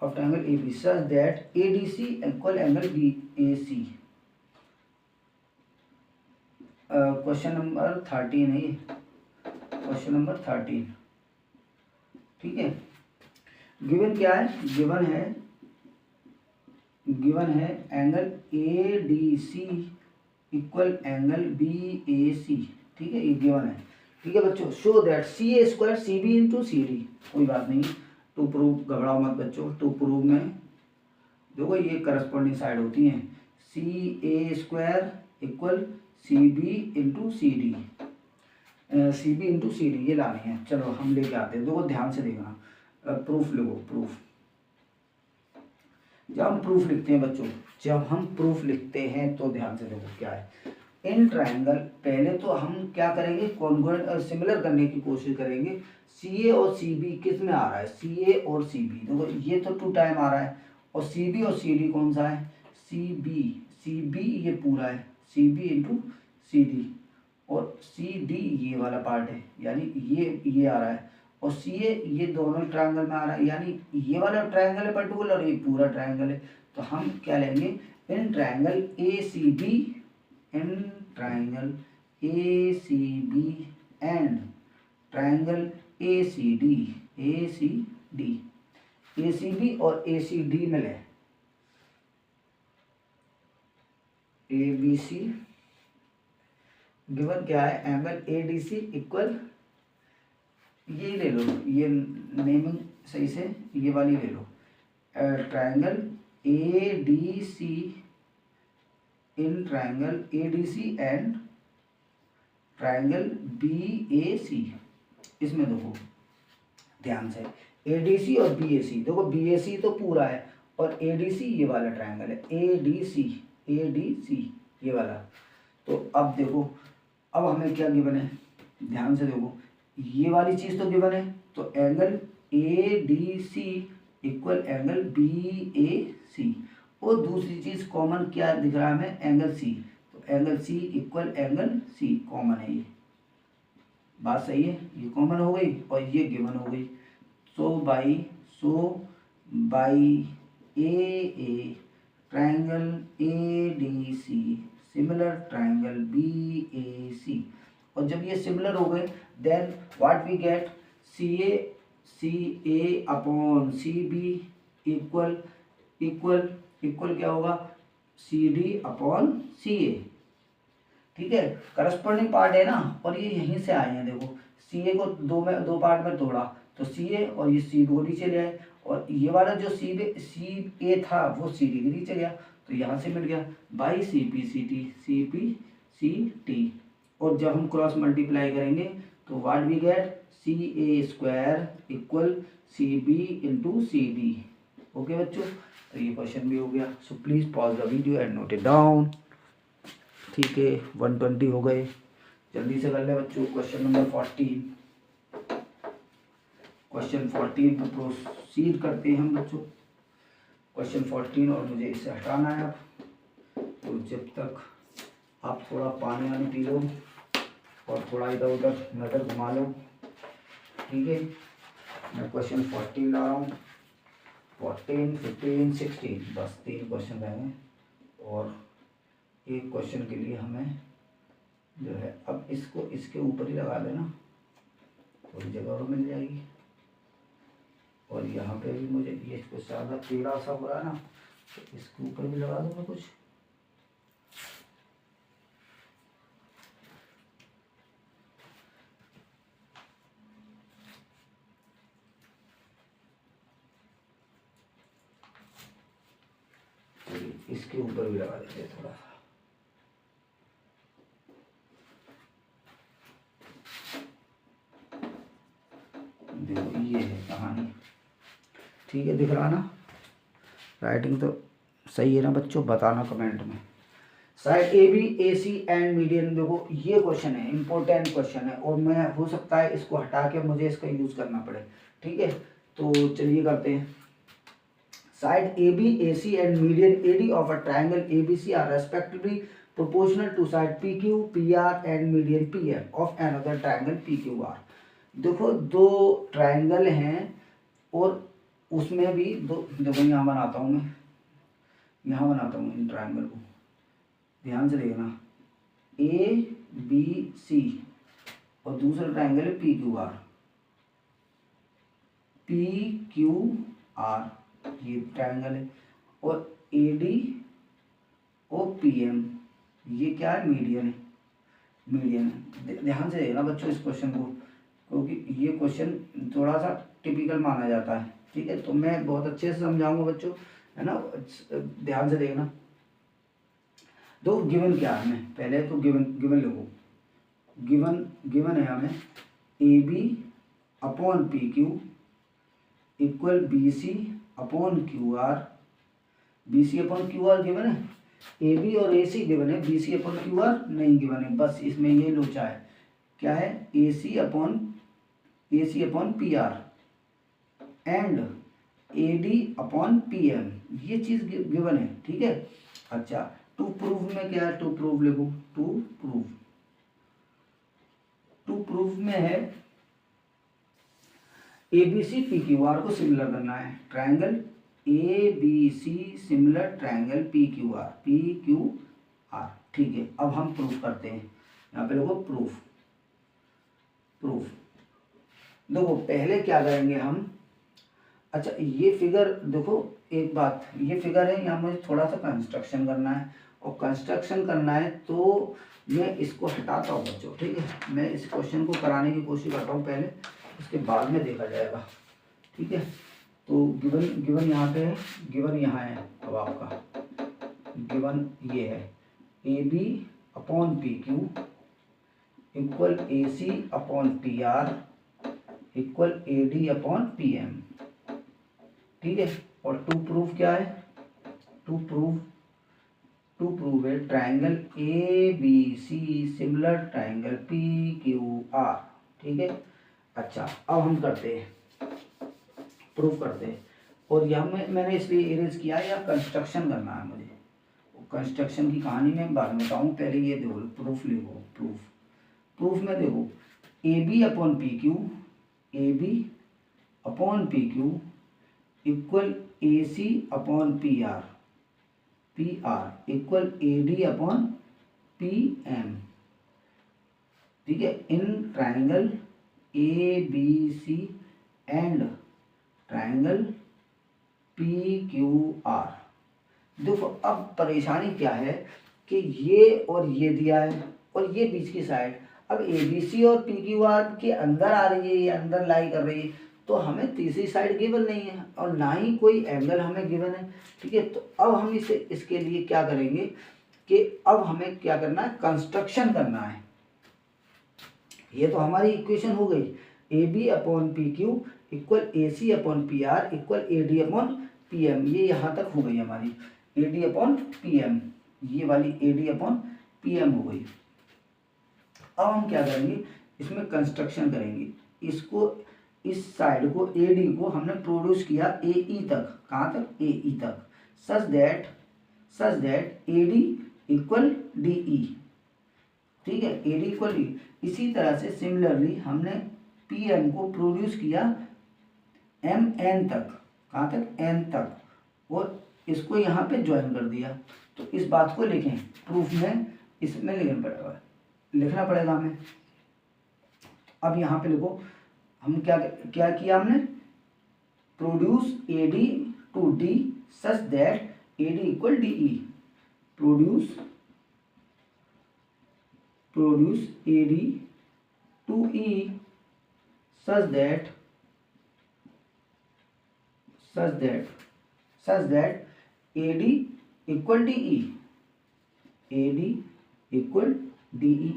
of triangle AB such that ADC equal angle BAC. Question number 13 है ये, क्वेश्चन नंबर 13. ठीक है. गिवन क्या है, गिवन है angle ADC equal angle BAC. ठीक है, ये गिवन है. ठीक है बच्चों. Show that CA square CB into CD. कोई बात नहीं, टू प्रूव घबराओ मत बच्चों. टू प्रूव में देखो ये करस्पॉन्डिंग साइड होती हैं. CA square equal CB into CD, CB into CD ये लानी है. चलो हम लेके आते हैं. देखो ध्यान से देखना. प्रूफ लिखो. प्रूफ जब हम प्रूफ लिखते हैं बच्चों, जब हम प्रूफ लिखते हैं तो ध्यान से देखो क्या है. इन ट्रायंगल पहले तो हम क्या करेंगे, कॉन्ग्रुएंट और सिमिलर करने की कोशिश करेंगे. CA और CB किस में आ रहा है, CA और CB देखो ये तो 2 टाइम आ रहा है. और CB और CD कौन सा है, CB ये पूरा है, CB इंटू CD. और CD ये वाला पार्ट है, यानी ये आ रहा है. और CA ये दोनों ट्रायंगल में आ रहा है, यानी ये वाला ट्रायंगल है पर्टिकुलर और ये पूरा ट्रायंगल है. तो हम क्या लेंगे, in triangle ACB, in triangle ACB and triangle ACD. ACB और ACD मिले. ABC गिवन क्या है, एंगल ADC इक्वल, ये ले लो, ये नेमिंग सही से ये वाली ले लो. Triangle ADC in triangle ADC and triangle BAC. इसमें देखो ध्यान से ADC और BAC. देखो BAC तो पूरा है और ADC ये वाला ट्रायंगल है, ADC ये वाला. तो अब देखो, अब हमें क्या गिवन है, ध्यान से देखो. ये वाली चीज़ तो गिवन है, तो angle ADC equal angle BAC. और दूसरी चीज़ कॉमन क्या दिख रहा है हमें, एंगल C. तो angle C equal angle C common है. ये बात सही है, ये कॉमन हो गई और ये गिवन हो गई. So by AA triangle ADC similar triangle BAC. और जब ये सिमिलर हो गए then what we get, CA upon CB equal क्या होगा, CD अपॉन CA. ठीक है, करस्पॉन्डिंग पार्ट है ना. और ये यहीं से आए हैं देखो, सी ए को दो पार्ट में तोड़ा तो सी ए और ये सी को नीचे ले आए, और ये वाला जो सी ए था वो सी डी के नीचे गया, तो यहाँ से मिल गया by C P C T. और जब हम क्रॉस मल्टीप्लाई करेंगे तो what we get C A square equal C B into C D. Okay बच्चों, तो ये क्वेश्चन भी हो गया। So please pause the video and note it down. ठीक है, 120 हो गए, जल्दी से कर ले बच्चों। क्वेश्चन नंबर 14, क्वेश्चन 14 पर प्रोसीड करते हैं हम बच्चों। क्वेश्चन 14, और मुझे इसे हटाना है अब, तो जब तक आप थोड़ा पानी वानी पी लो और थोड़ा इधर उधर नज़र घुमा लो। ठीक है, मैं क्वेश्चन 14 ला रहा हूँ। 14, 15, 16 बस 3 क्वेश्चन रहे हैं, और एक क्वेश्चन के लिए हमें जो है अब इसको इसके ऊपर ही लगा देना, थोड़ी जगह और मिल जाएगी। और यहाँ पे भी मुझे ये कुछ ज़्यादा टेढ़ा सा हो रहा है ना, तो इसके ऊपर भी लगा दूँगा कुछ। इसके ऊपर भी लगा देते थोड़ा सा। देखो ये है कहानी। ठीक है, दिख रहा ना? राइटिंग तो सही है ना बच्चों? बताना कमेंट में। Side A B A C and median, देखो ये क्वेश्चन है, इंपॉर्टेंट क्वेश्चन है, और मैं हो सकता है इसको हटा के मुझे इसका यूज़ करना पड़े। ठीक है, तो चलिए करते हैं। Side AB, AC and median AD of a triangle ABC are respectively proportional to side PQ, PR and median PM of another triangle PQR। देखो दो ट्रायंगल हैं और उसमें भी देखो यहाँ बनाता हूँ मैं, यहाँ बनाता हूँ इन ट्रायंगल को, ध्यान से देखना। ABC और दूसरा ट्रायंगल है PQR। PQR ये ट्रायंगल है, और AD और PM ये क्या है? मीडियन है, मीडियन है। ध्यान से देखना बच्चों इस क्वेश्चन को, क्योंकि ये क्वेश्चन थोड़ा सा टिपिकल माना जाता है। ठीक है, तो मैं बहुत अच्छे से समझाऊंगा बच्चों, है ना? ध्यान से देखना। तो गिवन क्या है हमें, पहले तो गिवन लिखो। गिवन है हमें AB upon PQ equal BC upon QR। BC upon QR given है, AB और AC गिवन है, BC अपॉन QR नहीं गिवन है। बस इसमें ये लोचा है, क्या है? AC upon PR and AD upon PM, ये चीज़ गिवन है। ठीक है, अच्छा टू प्रूफ में क्या है? टू प्रूफ लिखो। टू प्रूफ में है ABC PQR को सिमिलर करना है। Triangle ABC similar triangle PQR। ठीक है, अब हम प्रूफ करते हैं। यहाँ पे देखो प्रूफ। देखो पहले क्या करेंगे हम, अच्छा ये फिगर देखो, एक बात, ये फिगर है, यहाँ मुझे थोड़ा सा कंस्ट्रक्शन करना है, और कंस्ट्रक्शन करना है तो मैं इसको हटाता हूँ बच्चों। ठीक है, मैं इस क्वेश्चन को कराने की कोशिश करता हूँ पहले, उसके बाद में देखा जाएगा। ठीक है, तो गिवन यहाँ पे है, गिवन यहाँ है। अब आपका गिवन ये है AB upon PQ equal AC upon PR equal AD upon PM। ठीक है, और टू प्रूफ क्या है? टू प्रूफ है triangle ABC similar triangle PQR। ठीक है, अच्छा अब हम करते हैं, प्रूफ करते हैं। और यहाँ मैंने इसलिए इरेज किया है, या कंस्ट्रक्शन करना है मुझे। कंस्ट्रक्शन की कहानी में बाद में बताऊँ, पहले ये देखो प्रूफ लिखो। प्रूफ में देखो AB upon PQ equal AC upon PR equal AD upon PM। ठीक है, in triangle ABC and triangle PQR। देखो अब परेशानी क्या है कि ये और ये दिया है, और ये बीच की साइड, अब ABC और PQR के अंदर आ रही है, ये अंदर लाई कर रही है, तो हमें तीसरी साइड गिवन नहीं है और ना ही कोई एंगल हमें गिवन है। ठीक है, तो अब हम इसके लिए क्या करेंगे कि अब हमें क्या करना है, कंस्ट्रक्शन करना है। ये तो हमारी इक्वेशन हो गई, AB upon PQ equal AC upon PR equal AD upon PM। ये यहाँ तक हो गई हमारी AD अपॉन PM, ये वाली AD अपॉन PM हो गई। अब हम क्या करेंगे, इसमें कंस्ट्रक्शन करेंगे। इसको, इस साइड को AD को हमने प्रोड्यूस किया AE तक, कहाँ तक, AE तक, सच दैट AD इक्वल DE। ठीक है, AD इक्वल DE। इसी तरह से सिमिलरली हमने PM को प्रोड्यूस किया MN तक, कहाँ तक, N तक, और इसको यहाँ पे ज्वाइन कर दिया। तो इस बात को लिखें प्रूफ में, इसमें लिखना पड़ेगा हमें। अब यहाँ पे लिखो, हम क्या क्या किया हमने, produce AD to D such that AD equal DE। Produce AD to E such that AD equal DE, AD equal DE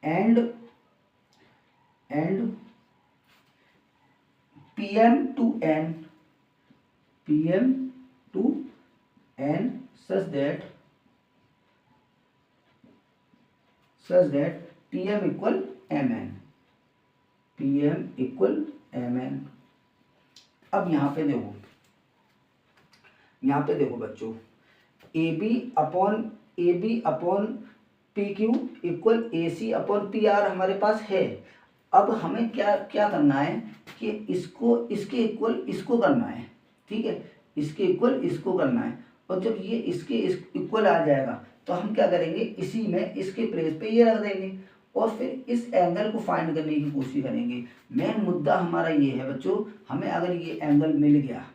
and PM to N such that PM equal MN। अब यहाँ पे देखो बच्चों, AB upon PQ equal AC upon PR हमारे पास है। अब हमें क्या करना है कि इसके इक्वल इसको करना है। ठीक है, इसके इक्वल इसको करना है, और जब ये इसके इक्वल आ जाएगा तो हम क्या करेंगे, इसी में इसके प्लेस पे ये रख देंगे और फिर इस एंगल को फाइंड करने की कोशिश करेंगे। मेन मुद्दा हमारा ये है बच्चों, हमें अगर ये एंगल मिल गया,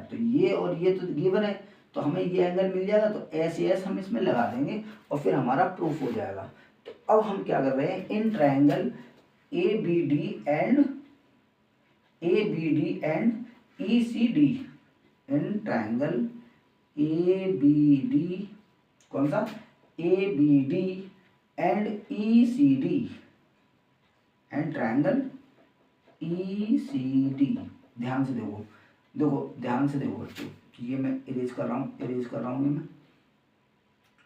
तो ये और ये तो गिवन है, तो हमें ये एंगल मिल जाएगा, तो एस हम इसमें लगा देंगे और फिर हमारा प्रूफ हो जाएगा। तो अब हम क्या कर रहे हैं, in triangle ABD and ECD, in triangle ABD, कौन सा, ABD and ECD, and triangle ECD। ध्यान से देखो बच्चों, ये मैं इरेज कर रहा हूँ,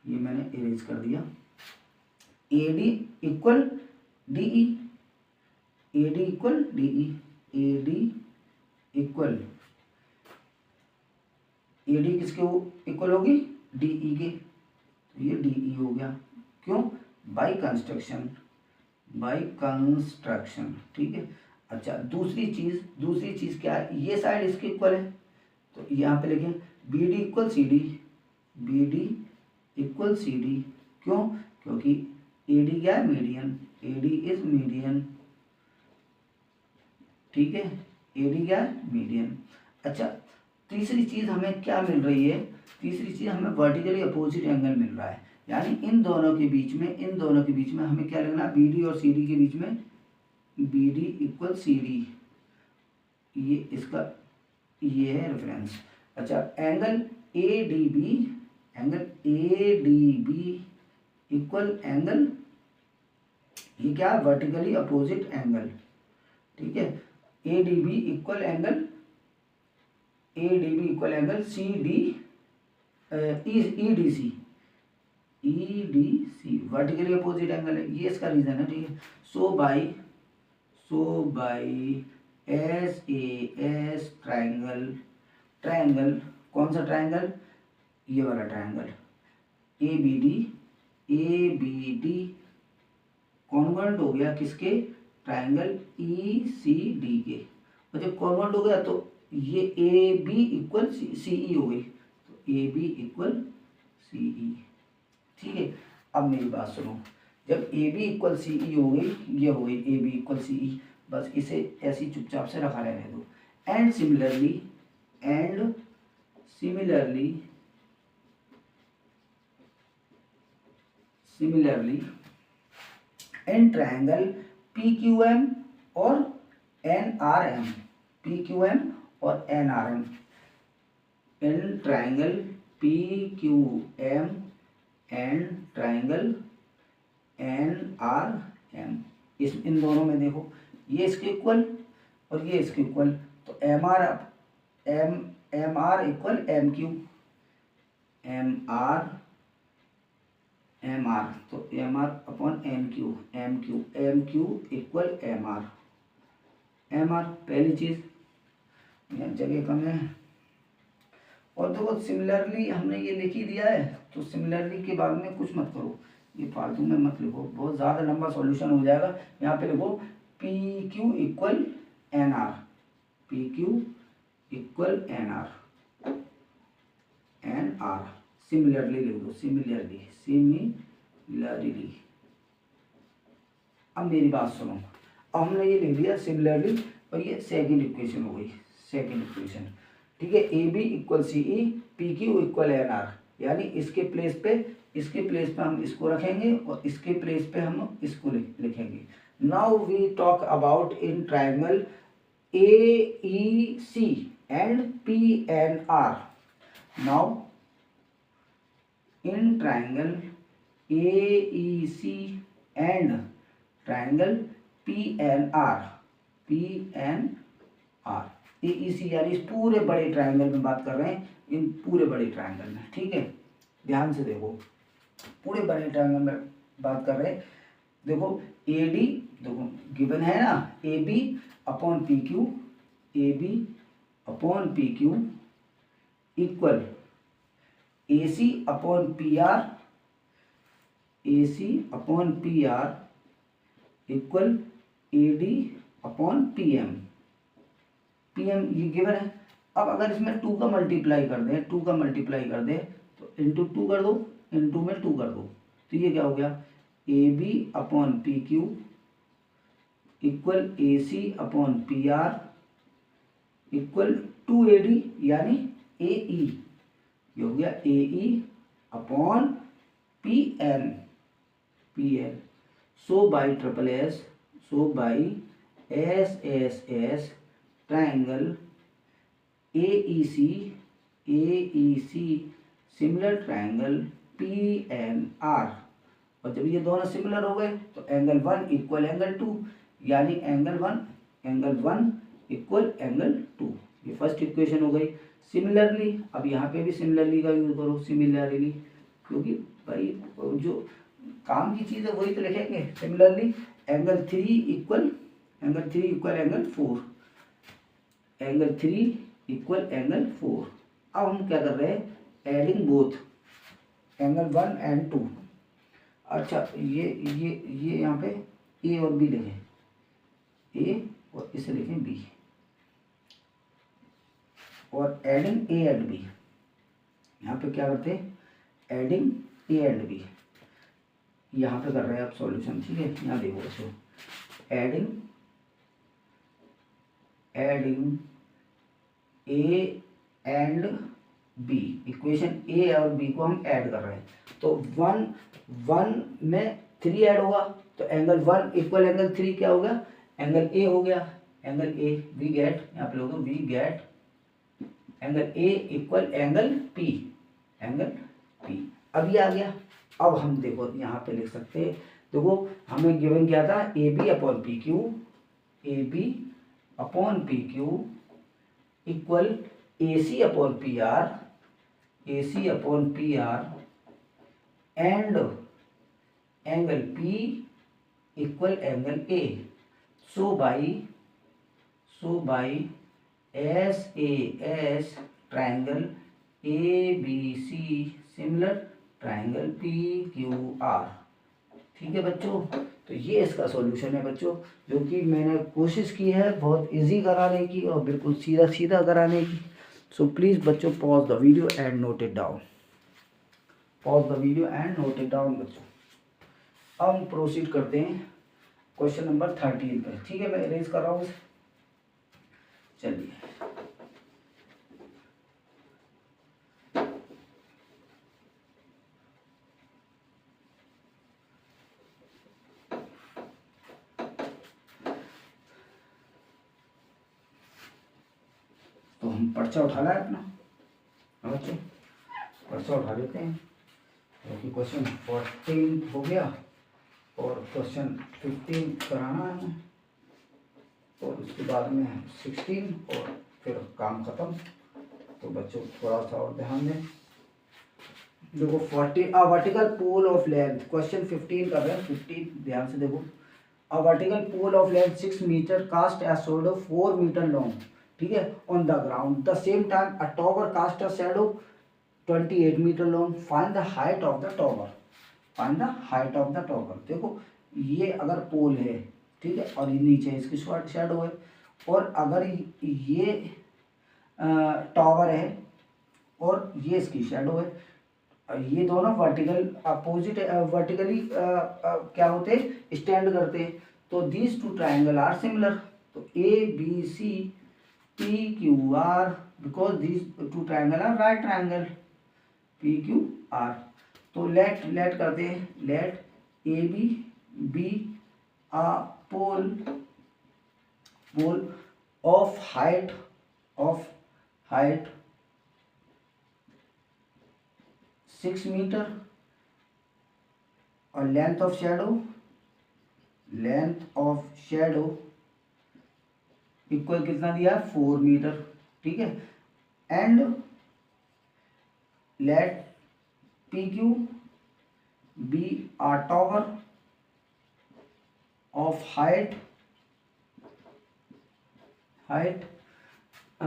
ये मैंने इरेज कर दिया। AD equal DE, AD equal DE, AD equal, AD किसके इक्वल होगी, DE के, तो ये DE हो गया। क्यों, बाय कंस्ट्रक्शन। ठीक है। अच्छा, दूसरी चीज क्या है, ये साइड इसके इक्वल है, तो यहाँ पे लिखें BD इक्वल CD। क्यों, क्योंकि AD क्या है, मीडियन, AD इज मीडियन। ठीक है, AD क्या है, मीडियन। अच्छा, तीसरी चीज हमें क्या मिल रही है, हमें वर्टिकली अपोजिट एंगल मिल रहा है, यानी इन दोनों के बीच में हमें क्या लगना, BD और CD के बीच में BD इक्वल CD, ये इसका ये है रेफरेंस। अच्छा, एंगल ADB इक्वल एंगल, ये क्या, वर्टिकली अपोजिट एंगल। ठीक है, ADB equal angle CD EDC, vertically opposite angle है, ये इसका रीजन है। ठीक है, सो बाई SAS ट्रायंगल, कौन सा ट्रायंगल, ये वाला ट्रायंगल ABD कॉन्वर्ट हो गया किसके, ट्रायंगल ECD के, और जब कॉन्वर्ट हो गया तो ये AB इक्वल CE हो गई, तो AB इक्वल CE। ठीक है, अब मेरी बात सुनो, जब AB इक्वल CE हो गई, ये हो गई AB इक्वल CE, बस इसे ऐसी चुपचाप से रखा रहने दो। And similarly in triangle P Q M और N R M, P Q M और N R M, in triangle P Q M and triangle N R M, इस इन दोनों में देखो ये इसके इक्वल और ये इसके इक्वल, तो M R equal M Q, M R तो M R upon M Q equal M R, पहली चीज, यहाँ जगह कम है। और देखो सिमिलरली हमने ये लिख ही दिया है, तो सिमिलरली के बाद में कुछ मत करो, ये फालतू में मत लिखो, बहुत ज़्यादा लंबा सॉल्यूशन हो जाएगा। यहाँ पे लिखो P Q equal N R, P Q equal N R, similarly लिख दो, सिमिलरली। अब मेरी बात सुनो, अब हमने ये लिख दिया सिमिलरली, और ये सेकंड इक्वेशन हो गई, सेकंड इक्वेशन, ठीक है। A B equal C E, P Q equal N R, यानी इसके प्लेस पे हम इसको रखेंगे और इसके प्लेस पे हम इसको लिखेंगे। Now we talk about in triangle A E C and P N R. Now in triangle A E C and triangle P N R, A E C यानी इस पूरे बड़े ट्रायंगल में बात कर रहे हैं, इन पूरे बड़े ट्रायंगल में, ठीक है। ध्यान से देखो, पूरे बड़े ट्रायंगल में बात कर रहे हैं। देखो ए डी, देखो गिवन है ना, A B upon P Q, A B upon P Q equal A C upon P R, A C upon P R equal A D upon P M, ये गिवन है। अब अगर इसमें 2 का multiply कर दें, तो इंटू 2 कर दो, इंटू में 2 कर दो, तो ये क्या हो गया, A B upon P Q equal A C upon P R equal 2 A D, यानी ए ई, ये हो गया A E upon P N, so by triple S, so by S S S triangle A E C similar triangle P N R. और जब ये दोनों similar हो गए तो एंगल 1 इक्वल एंगल 2, यानी एंगल 1 इक्वल एंगल 2, ये फर्स्ट इक्वेशन हो गई। सिमिलरली अब यहाँ पे भी सिमिलरली का यूज करो, सिमिलरली, क्योंकि भाई जो काम की चीज़ है वही तो लिखेंगे। Similarly angle 3 equal angle 4, angle 3 equal angle 4। अब हम क्या कर रहे हैं, एडिंग बोथ एंगल 1 एंड 2। अच्छा ये यहाँ पे ए और बी लिखें, ए और इसे लिखें बी, और एडिंग ए एंड बी, यहाँ पे क्या करते हैं, एडिंग ए एंड बी, यहाँ पे कर रहे हैं आप सॉल्यूशन, ठीक है। यहाँ देखो इसको, adding A and B, equation A और बी को हम ऐड कर रहे हैं, तो 1 में 3 ऐड होगा, तो एंगल 1 इक्वल एंगल 3 क्या हो गया, एंगल ए हो गया, एंगल ए, वी गेट, यहाँ पे लोग we get angle A equal angle P, अब ये आ गया। अब हम देखो यहाँ पे लिख सकते हैं, देखो हमें गिवन क्या था, A B upon P Q equal A C upon P R and angle P equal angle A, so by S A S triangle A B C similar triangle P Q R, ठीक है बच्चों। तो ये इसका solution है बच्चों, जो कि मैंने कोशिश की है बहुत इजी कराने की और बिल्कुल सीधा सीधा कराने की। सो प्लीज़ बच्चों pause the video and note it down, बच्चों। अब हम प्रोसीड करते हैं क्वेश्चन नंबर 13 पे, ठीक है। मैं इरेज कर रहा हूँ, चलिए। तो हम पर्चा उठाना है अपना। बच्चों पर्चा उठा लेते हैं, क्योंकि क्वेश्चन 14 हो गया और क्वेश्चन 15 कराना है हमें, और उसके बाद में 16 और फिर काम ख़त्म। तो बच्चों थोड़ा सा और ध्यान दें। देखो 40 vertical pole of length, question 15 कर रहे हैं। 15 ध्यान से देखो। A vertical pole of length 6 metre cast a shadow 4 metre long, ठीक है, on the ground. The same time a tower cast a shadow 28 metre long. Find the height of the tower. Find the height of the tower. देखो ये अगर पोल है, ठीक है, और ये नीचे इसकी शैडो है, और अगर ये टॉवर है और ये इसकी शैडो है, ये दोनों वर्टिकल अपोजिट वर्टिकली क्या होते हैं, स्टैंड करते हैं। तो these two triangle are similar. तो A B C P Q R, because these two triangle are right triangle P Q R. तो लेट करते हैं, let A B a pole of height 6 metre और length of shadow equal कितना दिया, 4 metre, ठीक है। And let P Q be a tower of height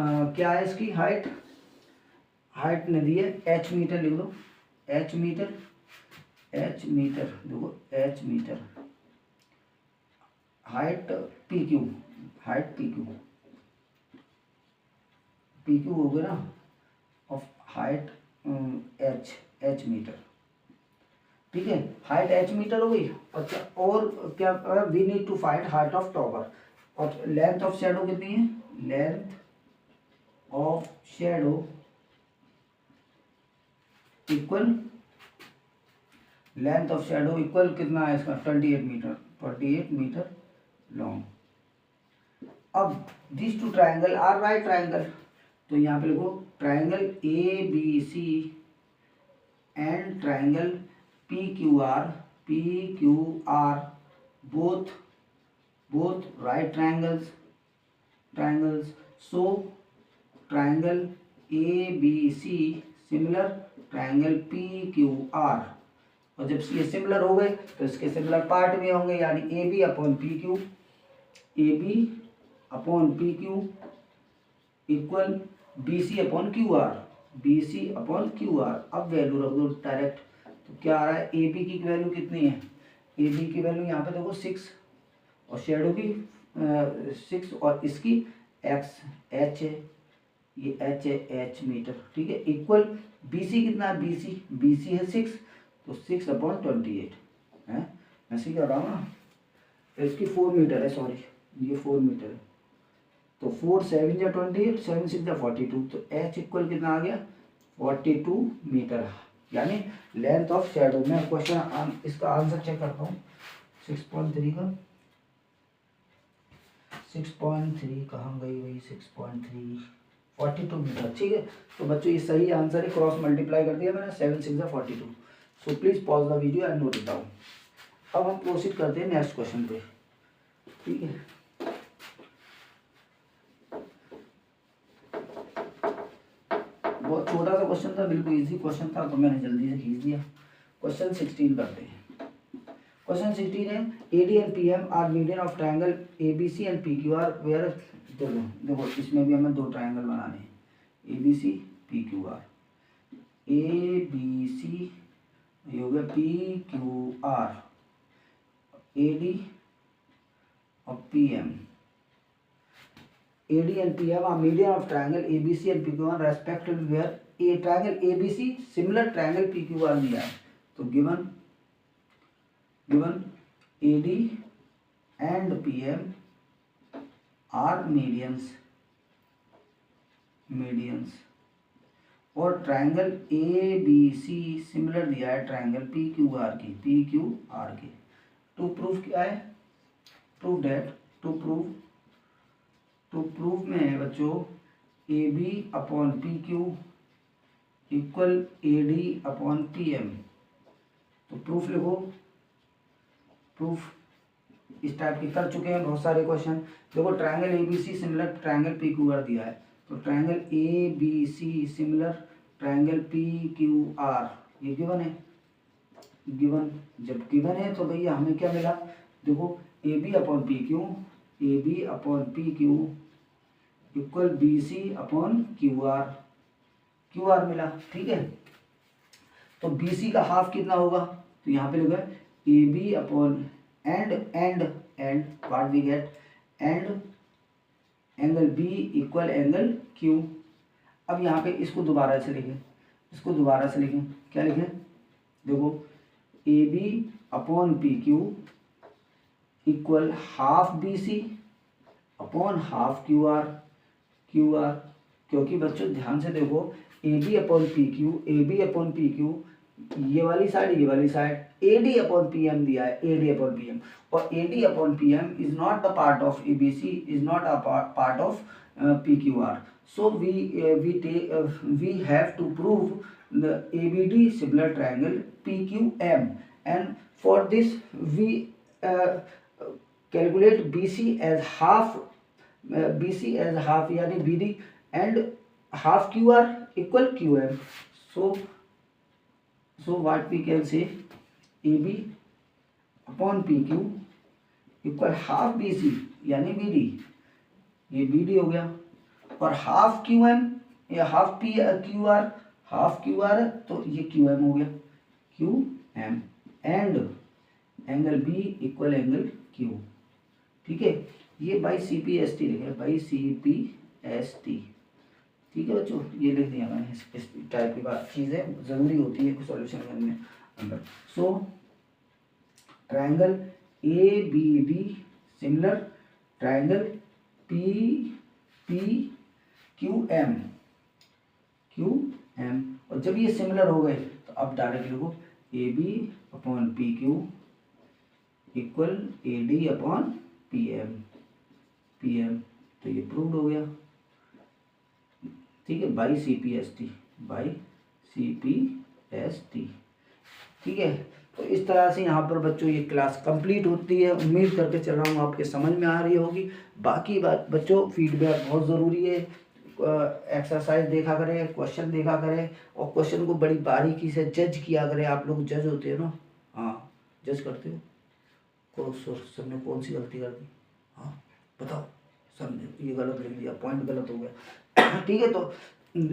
क्या है इसकी हाइट ने दी है h मीटर, लिख दो h मीटर देखो h metre. Height P Q हो गया ना, ऑफ हाइट h मीटर, ठीक है। हाइट h मीटर हो गई। अच्छा, और क्या, we need to find height of tower. और लेंथ ऑफ शेडो कितनी है, लेंथ ऑफ शेडो इक्वल कितना है इसका, 28 मीटर लॉन्ग। अब this two triangle are right triangle. तो यहाँ पे लिखो triangle A B C and triangle P Q R both right triangles. So triangle A B C similar triangle P Q R. और जब ये सिमिलर हो गए तो इसके सिमिलर पार्ट भी होंगे, यानी A B upon P Q equal B C upon Q R. अब वैल्यू रख दो डायरेक्ट। तो क्या आ रहा है, ए बी की वैल्यू कितनी है, ए बी की वैल्यू यहाँ पे देखो 6 और शेडो की 6 और इसकी एक्स एच है, ये एच है h मीटर, ठीक है। इक्वल बी सी कितना है, बी सी है 6, तो 6/28 है, मैं सही कर रहा हूँ ना। इसकी 4 मीटर है, सॉरी ये 4 मीटर है। तो 4 7 या 28, 7 6 या 42, तो h इक्वल कितना आ गया, 42 मीटर। यानी लेंथ ऑफ शेडो में क्वेश्चन इसका आंसर चेक करता हूँ। 6.3 का 6.3 कहाँ गई वही 6.3, 42 मीटर, ठीक है। तो बच्चों ये सही आंसर है, क्रॉस मल्टीप्लाई कर दिया मैंने, 7 6 या 42। सो please pause the video and note it down. अब हम प्रोसीड करते हैं नेक्स्ट क्वेश्चन पे, ठीक है। बहुत छोटा सा क्वेश्चन था, बिल्कुल इजी क्वेश्चन था, तो मैंने जल्दी से खींच दिया। क्वेश्चन 16 करते हैं। क्वेश्चन 16 है AD and PM are median of triangle ABC and PQR where. देखो इसमें भी हमें दो ट्राइंगल बनाने हैं, ABC PQR। ABC ये हो गया PQR, AD और PM। AD and PM are median of triangle ABC and PQR respectively, where a triangle ABC similar triangle PQR दिया है। तो given AD and PM are medians और ट्राइंगल ABC सिमिलर दिया है ट्राइंगल PQR के। To proof क्या है, to proof में है बच्चों A B upon P Q equal A D upon P M. तो प्रूफ लिखो। प्रूफ इस टाइप के कर चुके हैं बहुत सारे क्वेश्चन। देखो triangle A B C similar triangle P Q R दिया है, तो triangle A B C similar triangle P Q R, ये गिवन है। गिवन जब गिवन है तो भैया हमें क्या मिला, देखो A B upon P Q, A B upon P Q equal B C upon Q R मिला। ठीक है, तो बी सी का हाफ कितना होगा, तो यहाँ पे लिखा है A B upon and what we get, and angle B equal angle Q. अब यहाँ पे इसको दोबारा से लिखें, क्या लिखें, देखो A B upon P Q equal half B C upon half Q R. क्योंकि बच्चों ध्यान से देखो, A B upon P Q ये वाली side A D upon P M दिया है, A D upon P M, और A D upon P M is not the part of A B C, is not a part of P Q R. So we have to prove the ABD similar triangle PQM, and for this we calculate BC as half, यानी BD and half QR equal QM. So what we can say, AB upon PQ equal half BC यानी BD, ये BD हो गया, और half Q M या half P Q R है तो ये क्यू एम हो गया, Q M, and angle B equal angle Q. ठीक है, ये by C P S T लिखे, by C P S T. ठीक है बच्चों, ये लिख दिया मैंने, इस टाइप की बात चीज़ें ज़रूरी होती है सॉल्यूशन करने में अंदर। So triangle A B D similar triangle P Q M, और जब ये सिमिलर हो गए तो अब डायरेक्ट लिखो A B upon P Q equal A D upon P M, तो ये प्रूव्ड हो गया। ठीक है, by C P S T. ठीक है, तो इस तरह से यहाँ पर बच्चों ये क्लास कंप्लीट होती है। उम्मीद करके चल रहा हूँ आपके समझ में आ रही होगी। बाकी बात बच्चों, फीडबैक बहुत ज़रूरी है। एक्सरसाइज देखा करें, क्वेश्चन देखा करें, और क्वेश्चन को बड़ी बारीकी से जज किया करें। आप लोग जज होते हो ना, हाँ जज करते हो, सर ने कौन सी गलती कर दी, हाँ बताओ सर ने ये गलत लिख दिया, पॉइंट गलत हो गया। ठीक है, तो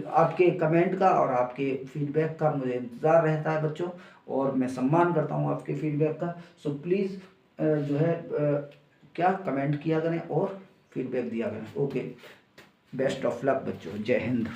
आपके कमेंट का और आपके फीडबैक का मुझे इंतज़ार रहता है बच्चों, और मैं सम्मान करता हूँ आपके फीडबैक का। सो प्लीज़ जो है क्या कमेंट किया करें और फीडबैक दिया करें। ओके, बेस्ट ऑफ लक बच्चों, जय हिंद।